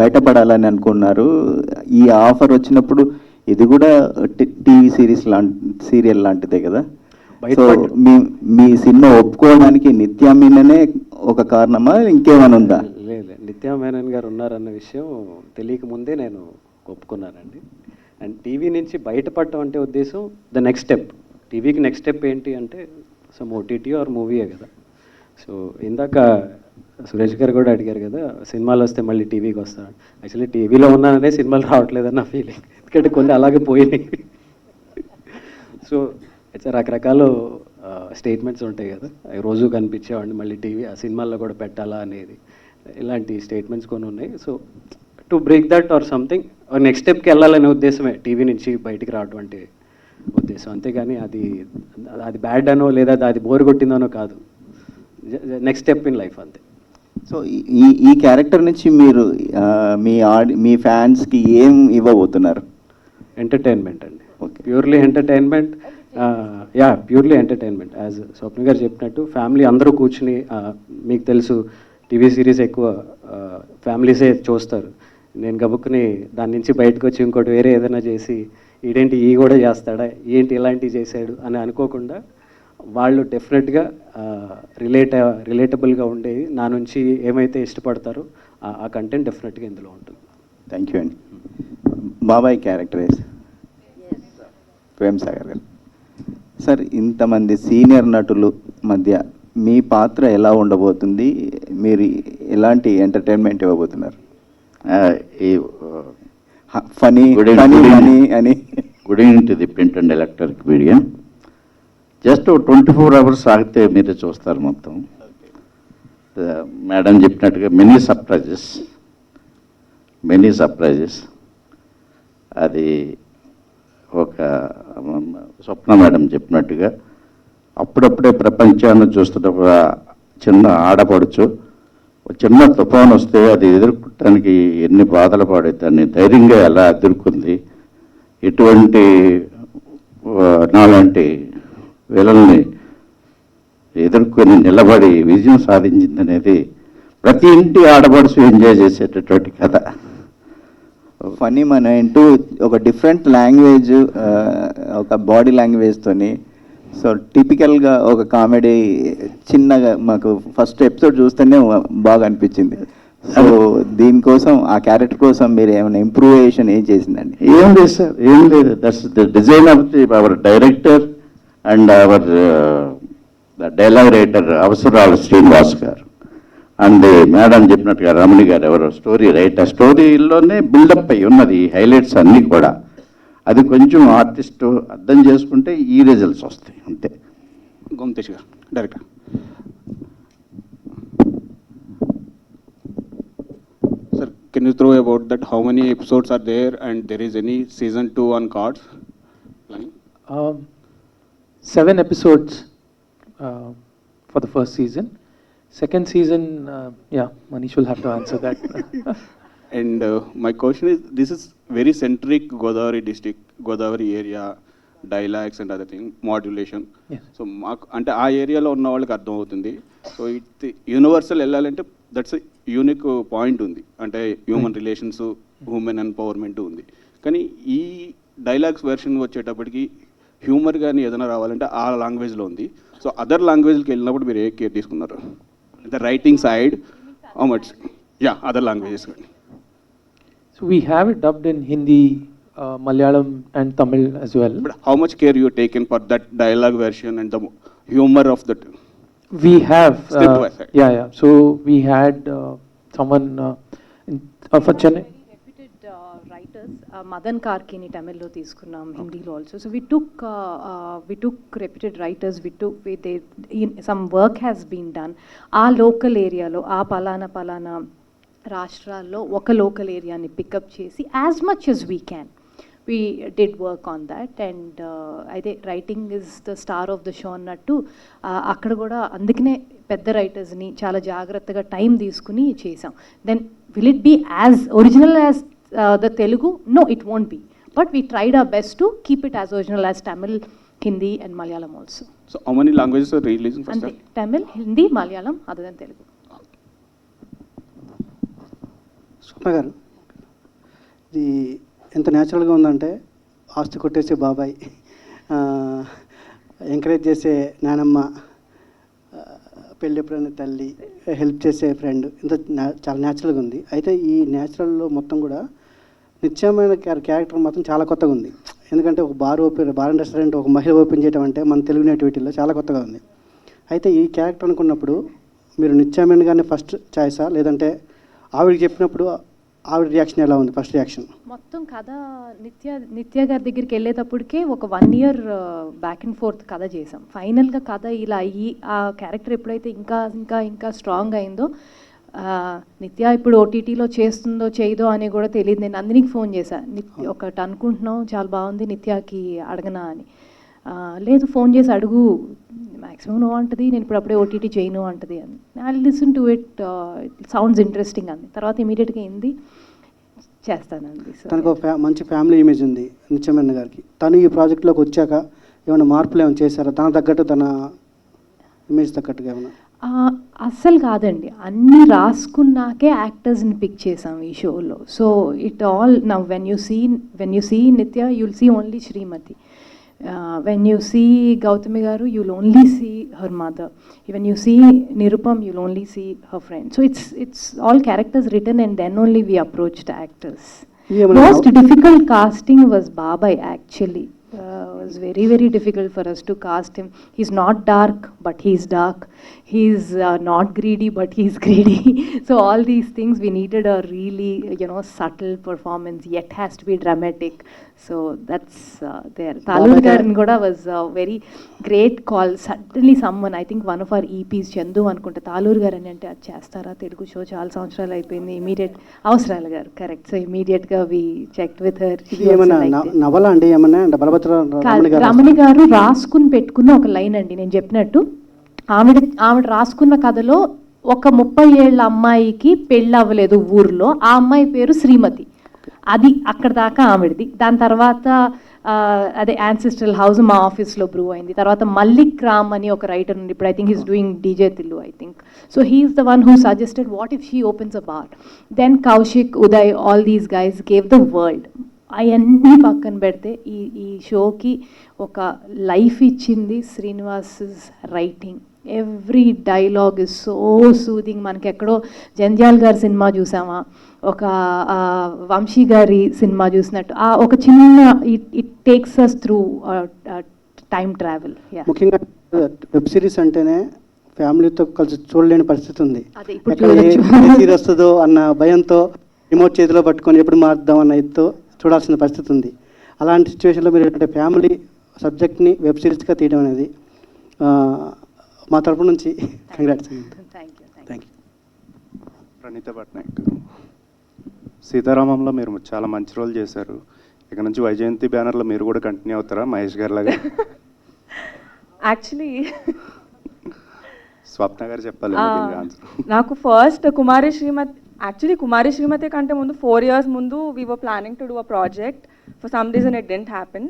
Speaker 18: బయటపడాలని అనుకున్నారు? ఈ ఆఫర్ వచ్చినప్పుడు ఇది కూడా టీవీ సీరియల్ లాంటిదే కదా, సో మీ సినిమా ఒప్పుకోవడానికి నిత్యా మీననే ఒక కారణమా, ఇంకేమైనా ఉందా?
Speaker 11: లేదు, నిత్యా మేనన్ గారు ఉన్నారన్న విషయం తెలియక ముందే నేను ఒప్పుకున్నానండి. అండ్ టీవీ నుంచి బయటపడటం అంటే ఉద్దేశం ద నెక్స్ట్ స్టెప్. టీవీకి నెక్స్ట్ స్టెప్ ఏంటి అంటే సమ్ ఓటీటీ ఆర్ మూవీయే కదా. సో ఇందాక సురేష్ గారు కూడా అడిగారు కదా, సినిమాలు వస్తే మళ్ళీ టీవీకి వస్తాను. యాక్చువల్లీ టీవీలో ఉన్నాననే సినిమాలు రావట్లేదని నా ఫీలింగ్, ఎందుకంటే కొన్ని అలాగే పోయినాయి. సో ఇట్స్ రకరకాల స్టేట్మెంట్స్ ఉంటాయి కదా, అవి రోజు కనిపించేవాడిని, మళ్ళీ టీవీ ఆ సినిమాల్లో కూడా పెట్టాలా అనేది, ఇలాంటి స్టేట్మెంట్స్ కొన్ని ఉన్నాయి. So to break that or something next స్టెప్కి వెళ్ళాలనే ఉద్దేశమే టీవీ నుంచి బయటికి రావటువంటి ఉద్దేశం, అంతేగాని అది అది బ్యాడ్ అనో లేదా అది బోర్ కొట్టిందనో కాదు. నెక్స్ట్ స్టెప్ ఇన్ లైఫ్ అంతే.
Speaker 18: సో ఈ క్యారెక్టర్ నుంచి మీరు మీ ఫ్యాన్స్కి ఏం ఇవ్వబోతున్నారు?
Speaker 11: ఎంటర్టైన్మెంట్ అండి, purely entertainment. Purely entertainment. As Swapna గారు చెప్పినట్టు ఫ్యామిలీ అందరూ కూర్చుని, మీకు తెలుసు టీవీ సిరీస్ ఎక్కువ ఫ్యామిలీసే చూస్తారు. నేను గబుక్కుని దాని నుంచి బయటకు వచ్చి ఇంకోటి వేరే ఏదైనా చేసి ఈడేంటి ఈ కూడా చేస్తాడా, ఏంటి ఇలాంటివి చేశాడు అని అనుకోకుండా వాళ్ళు డెఫినెట్గా రిలేటబుల్గా ఉండేవి నా నుంచి ఏమైతే ఇష్టపడతారో ఆ కంటెంట్ డెఫినెట్గా ఇందులో ఉంటుంది.
Speaker 18: థ్యాంక్ యూ అండి. బాబాయ్ క్యారెక్టరైజ్ ప్రేమ్ సాగర్ గారు. సార్, ఇంతమంది సీనియర్ నటులు మధ్య మీ పాత్ర ఎలా ఉండబోతుంది? మీరు ఎలాంటి ఎంటర్టైన్మెంట్ ఇవ్వబోతున్నారు? ఫనీ అని.
Speaker 19: Good evening to the print and electronic media. Just 24 hours ఆగితే మీరే చూస్తారు మొత్తం. మేడం చెప్పినట్టుగా మెనీ సర్ప్రైజెస్. అది ఒక స్వప్న మేడం చెప్పినట్టుగా అప్పుడప్పుడే ప్రపంచాన్ని చూస్తున్న ఒక చిన్న ఆడపడుచు చిన్న తుఫాన్ వస్తే అది ఎదుర్కొనడానికి ఎన్ని బాధలు పడే దాన్ని ధైర్యంగా ఎలా ఎదుర్కొంది, ఎటువంటి నాలాంటి వీళ్ళని ఎదుర్కొని నిలబడి విజయం సాధించింది అనేది ప్రతి ఇంటి ఆడపడుచు ఎంజాయ్ చేసేటటువంటి కథ.
Speaker 18: ఫనీ మన ఇంటూ ఒక డిఫరెంట్ లాంగ్వేజ్, ఒక బాడీ లాంగ్వేజ్తోని, సో టిపికల్గా ఒక కామెడీ చిన్నగా మాకు ఫస్ట్ ఎపిసోడ్ చూస్తేనే బాగా అనిపించింది. సో దీనికోసం ఆ క్యారెక్టర్ కోసం మీరు ఏమైనా ఇంప్రూవేషన్ ఏం చేసిందండి?
Speaker 19: ఏం లేదు సార్, ఏం లేదు. That's the design of the hour director and hour dialogue writer అవసరాల శ్రీనివాస్ గారు అండ్ మేడం చెప్పినట్టుగా రమణి గారు ఎవరు స్టోరీ రైటర్. స్టోరీలోనే బిల్డప్ అయి ఉన్నది హైలైట్స్ అన్నీ కూడా. అది కొంచెం ఆర్టిస్ట్ అర్థం చేసుకుంటే ఈ రిజల్ట్స్ వస్తాయి అంతే.
Speaker 20: గోమతేష్ గారు director. Sir, can you throw about that how many episodes are there and there is any season 2 on cards?
Speaker 14: 7 episodes for the first season. Second season, Manish will have to answer that.
Speaker 20: And my question is, this is very centric Godavari district, Godavari area, dialects and other thing, modulation.
Speaker 14: Yes.
Speaker 20: So అంటే ఆ ఏరియాలో ఉన్న వాళ్ళకి అర్థం అవుతుంది. So it universal వెళ్ళాలంటే that's unique point ఉంది, అంటే హ్యూమన్ రిలేషన్స్, హ్యూమన్ ఎంపవర్మెంట్ ఉంది. కానీ ఈ డైలాగ్స్ వెర్షన్ వచ్చేటప్పటికి హ్యూమర్ కానీ ఏదైనా రావాలంటే ఆ లాంగ్వేజ్లో ఉంది. సో అదర్ లాంగ్వేజ్కి వెళ్ళినప్పుడు మీరు ఏ కేర్ తీసుకున్నారు? The writing side how much? Other languages కానీ.
Speaker 14: So we have it dubbed in Hindi, Malayalam and Tamil as well.
Speaker 20: But how much care you taken for that dialogue version and the humor of that?
Speaker 14: We have.
Speaker 20: Step by step.
Speaker 14: So we had someone for Chennai.
Speaker 5: Madan కార్కిని తమిళ్లో తీసుకున్నాం, హిందీలో also. So we took reputed writers, some work has been done. ఆ local ఏరియాలో ఆ పలానా రాష్ట్రాల్లో ఒక లోకల్ ఏరియాని పికప్ చేసి as much as we can we did work on that. And అయితే writing is the star of the show అన్నట్టు అక్కడ కూడా అందుకనే పెద్ద రైటర్స్ని చాలా జాగ్రత్తగా టైం తీసుకుని చేసాం. Then will it be as original as the Telugu? No, it won't be, but we tried our best to keep it as original as Tamil, Hindi and Malayalam also.
Speaker 20: So how many languages are releasing first
Speaker 5: అంతే,
Speaker 20: time?
Speaker 5: Tamil, Hindi, Malayalam, other then Telugu.
Speaker 21: Swapna గారు, ఇది ఎంత న్యాచురల్గా ఉందంటే ఆస్తి కొట్టేసే బాబాయ్, encourage చేసే నానమ్మ, పెళ్ళెప్పుడైన తల్లి, హెల్ప్ చేసే ఫ్రెండ్, ఇంత చాలా న్యాచురల్గా ఉంది. అయితే ఈ న్యాచురల్లో మొత్తం కూడా నిత్యమైన క్యారెక్టర్ మాత్రం చాలా కొత్తగా ఉంది. ఎందుకంటే ఒక బార్ అండ్ రెస్టారెంట్ ఒక మహిళ ఓపెన్ చేయడం అంటే మన తెలుగు నేటివిటీలో చాలా కొత్తగా ఉంది. అయితే ఈ క్యారెక్టర్ అనుకున్నప్పుడు మీరు నిత్యమైన గారిని ఫస్ట్ చాయిసా, లేదంటే ఆవిడకి చెప్పినప్పుడు ఆవిడ రియాక్షన్ ఎలా ఉంది? ఫస్ట్ రియాక్షన్
Speaker 5: మొత్తం కథ నిత్య గారి దగ్గరికి వెళ్ళేటప్పటికే ఒక 1 year బ్యాక్ అండ్ ఫోర్త్ కథ చేసాం. ఫైనల్గా కథ ఇలా అయ్యి ఆ క్యారెక్టర్ ఎప్పుడైతే ఇంకా ఇంకా ఇంకా స్ట్రాంగ్ అయిందో, నిత్య ఇప్పుడు ఓటీటీలో చేస్తుందో చేయదో అని కూడా తెలియదు. నేను నందినికి ఫోన్ చేశాను, ఒకటి అనుకుంటున్నాం చాలా బాగుంది, నిత్యకి అడగనా అని. లేదు, ఫోన్ చేసి అడుగు, మ్యాక్సిమం నువ్వు అంటది, నేను ఇప్పుడు అప్పుడే ఓటీటీ చేయను అంటది అని. I listen to it, sounds interesting అంది. తర్వాత ఇమీడియట్గా ఏంది చేస్తానండి.
Speaker 21: తనకు ఒక మంచి ఫ్యామిలీ ఇమేజ్ ఉంది నిత్యమైన గారికి. తను ఈ ప్రాజెక్ట్లోకి వచ్చాక ఏమైనా మార్పులు ఏమైనా చేశారా? తన తగ్గట్టు, తన ఇమేజ్ తగ్గట్టుగా ఏమైనా?
Speaker 5: అస్సలు కాదండి, అన్నీ రాసుకున్నాకే యాక్టర్స్ని పిక్ చేసాం ఈ షోలో. So it all now when you see Nithya, you'll see only Srimathi. When you see Gauthami garu, you'll only see her mother. When you see Nirupam, you'll only see her friend. So it's all characters written, and then only we approached actors. Most difficult casting was Babai actually. It was very, very difficult for us to cast him. He's not dark, but he's dark. He's not greedy, but he's greedy. So all these things, we needed a really, subtle performance, yet has to be dramatic. So that's there. Talur Garan Goda was a very great call. Suddenly someone, I think one of our EPs, Chandu Ankunta, Talur Garan ante adi chestara, Telugu show chaala samvatsaralu ayipindi. Immediate, Avasarala garu, correct. So immediate ga we checked with her.
Speaker 21: ఇది ఏమన్నా నవల అండి? ఏమన్నా అంటే బలభద్ర
Speaker 5: రమణి గారు రాసుకుని పెట్టుకున్న ఒక లైన్ అండి. నేను చెప్పినట్టు ఆవిడ రాసుకున్న కథలో ఒక 30 ఏళ్ల అమ్మాయికి పెళ్ళి అవ్వలేదు ఊర్లో, ఆ అమ్మాయి పేరు శ్రీమతి. అది అక్కడ దాకా ఆవిడది. దాని తర్వాత అదే యాన్సిస్ట్రల్ హౌస్ మా ఆఫీస్లో బ్రూ అయింది. తర్వాత మల్లిక్ రామ్ అని ఒక రైటర్ ఉంది, ఇప్పుడు I think he's doing DJ Tillu I think. So he's the one who suggested what if she opens a bar. Then Kaushik, Uday, all these guys gave the world. అవన్నీ పక్కన పెడితే ఈ షోకి ఒక లైఫ్ ఇచ్చింది Srinivas writing. Every dialogue is so soothing. మనకి ఎక్కడో జంధ్యాల్ గారి సినిమా చూసామా, ఒక వంశీ గారి సినిమా చూసినట్టు ఒక చిన్న it takes us through time travel.
Speaker 21: ముఖ్యంగా వెబ్ సిరీస్ అంటేనే ఫ్యామిలీతో కలిసి చూడలేని పరిస్థితి ఉంది. సీరియస్ వస్తుందో అన్న భయంతో రిమోట్ చేతిలో పట్టుకొని ఎప్పుడు మారుద్దాం అన్న ఇదితో చూడాల్సిన పరిస్థితి ఉంది. అలాంటి సిచ్యువేషన్లో మీరు ఏంటంటే ఫ్యామిలీ సబ్జెక్ట్ని వెబ్ సిరీస్గా తీయడం అనేది మా తరపు నుంచి congrats. Thank you.
Speaker 22: Praneetha Patnaik, సీతారామంలో మీరు చాలా మంచి రోల్ చేశారు. ఇక నుంచి వైజయంతి బ్యానర్లో మీరు కూడా కంటిన్యూ అవుతారా మహేష్ గారి లాగా?
Speaker 23: యాక్చువల్లీ
Speaker 22: స్వప్న గారు చెప్పాలి
Speaker 23: నాకు ఫస్ట్ కుమారి శ్రీమతి కంటే ముందు 4 years ముందు we were planning to do a project. For some reason it didn't happen.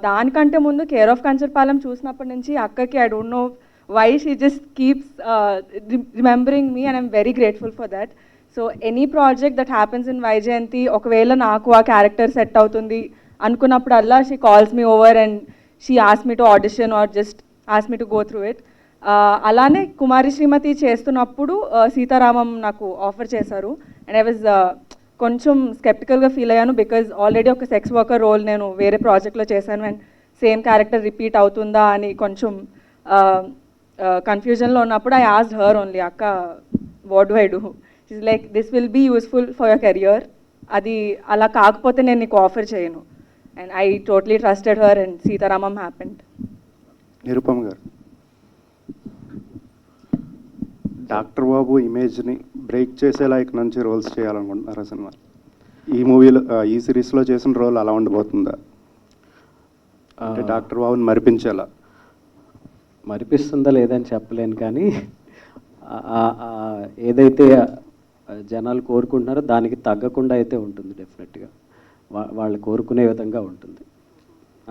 Speaker 23: దానికంటే ముందు కేర్ ఆఫ్ కంచర్పాలెం చూసినప్పటి నుంచి అక్కకి I don't know why she just keeps remembering me and I'm very grateful for that. So any project that happens in Vyjayanthi, ఒకవేళ నాకు ఆ character set అవుతుంది అనుకున్నప్పుడల్లా she calls me over and she ask me to audition or just ask me to go through it. అలానే కుమారి శ్రీమతి చేస్తున్నప్పుడు సీతారామం నాకు offer చేశారు and I was కొంచెం స్కెప్టికల్గా ఫీల్ అయ్యాను బికాజ్ ఆల్రెడీ ఒక సెక్స్ వర్కర్ రోల్ నేను వేరే ప్రాజెక్ట్లో చేశాను అండ్ సేమ్ క్యారెక్టర్ రిపీట్ అవుతుందా అని కొంచెం కన్ఫ్యూజన్లో ఉన్నప్పుడు ఐ ఆస్క్డ్ హర్ ఓన్లీ, అక్క what do I do? She's like, this will be useful for your career, అది అలా కాకపోతే నేను నీకు ఆఫర్ చేయను. And I totally trusted her and Sita Ramam happened.
Speaker 22: Nirupam గారు, డాక్టర్ బాబు ఇమేజ్ని బ్రేక్ చేసేలా ఇక నుంచి రోల్స్ చేయాలనుకుంటున్నారా సినిమా? ఈ మూవీలో ఈ సిరీస్లో చేసిన రోల్ అలా ఉండబోతుందా? అంటే డాక్టర్ బాబుని మరిపించేలా.
Speaker 11: మరిపిస్తుందా లేదని చెప్పలేను, కానీ ఏదైతే జనాలు కోరుకుంటున్నారో దానికి తగ్గకుండా అయితే ఉంటుంది డెఫినెట్గా. వాళ్ళు కోరుకునే విధంగా ఉంటుంది.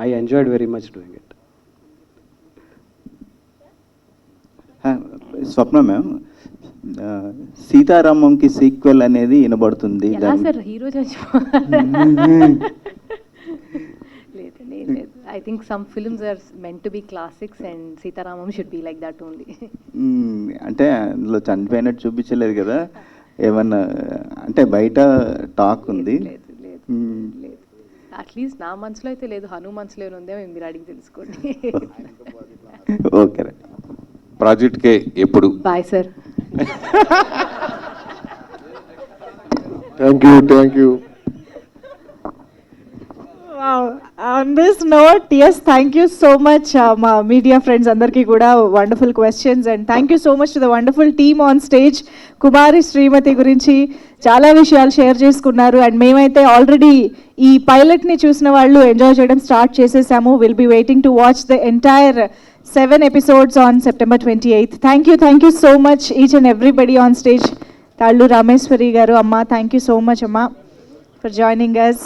Speaker 11: I enjoyed very much doing it.
Speaker 18: Swapna ma'am, సీతారామంకి సీక్వెల్ అనేది వినబడుతుంది.
Speaker 5: సార్ హీరో లేదు. I think some films are meant to be classics and Sita Ramam should be like that only.
Speaker 18: అంటే అందులో చనిపోయినట్టు చూపించలేదు కదా, ఏమన్నా అంటే బయట టాక్ ఉంది.
Speaker 5: అట్లీస్ట్ నా మనసులో అయితే లేదు, హను మనసులో ఉందేమో మీరు అడిగి తెలుసుకోండి.
Speaker 18: ఓకే,
Speaker 17: ప్రాజెక్ట్కే ఎప్పుడు?
Speaker 5: Bye sir.
Speaker 1: Thank you.
Speaker 2: On this note, yes, thank you so much, మా మీడియా ఫ్రెండ్స్ అందరికీ కూడా wonderful questions, and thank you so much to the wonderful team on stage. Kumari Srimathi గురించి చాలా విషయాలు షేర్ చేసుకున్నారు, అండ్ మేమైతే ఆల్రెడీ ఈ పైలట్ని చూసిన వాళ్ళు ఎంజాయ్ చేయడం స్టార్ట్ చేసేసాము. Will be waiting to watch the entire 7 episodes on September 28th. Thank you so much each and everybody on stage. Tallu Rameswari garu, amma, thank you so much amma for joining us.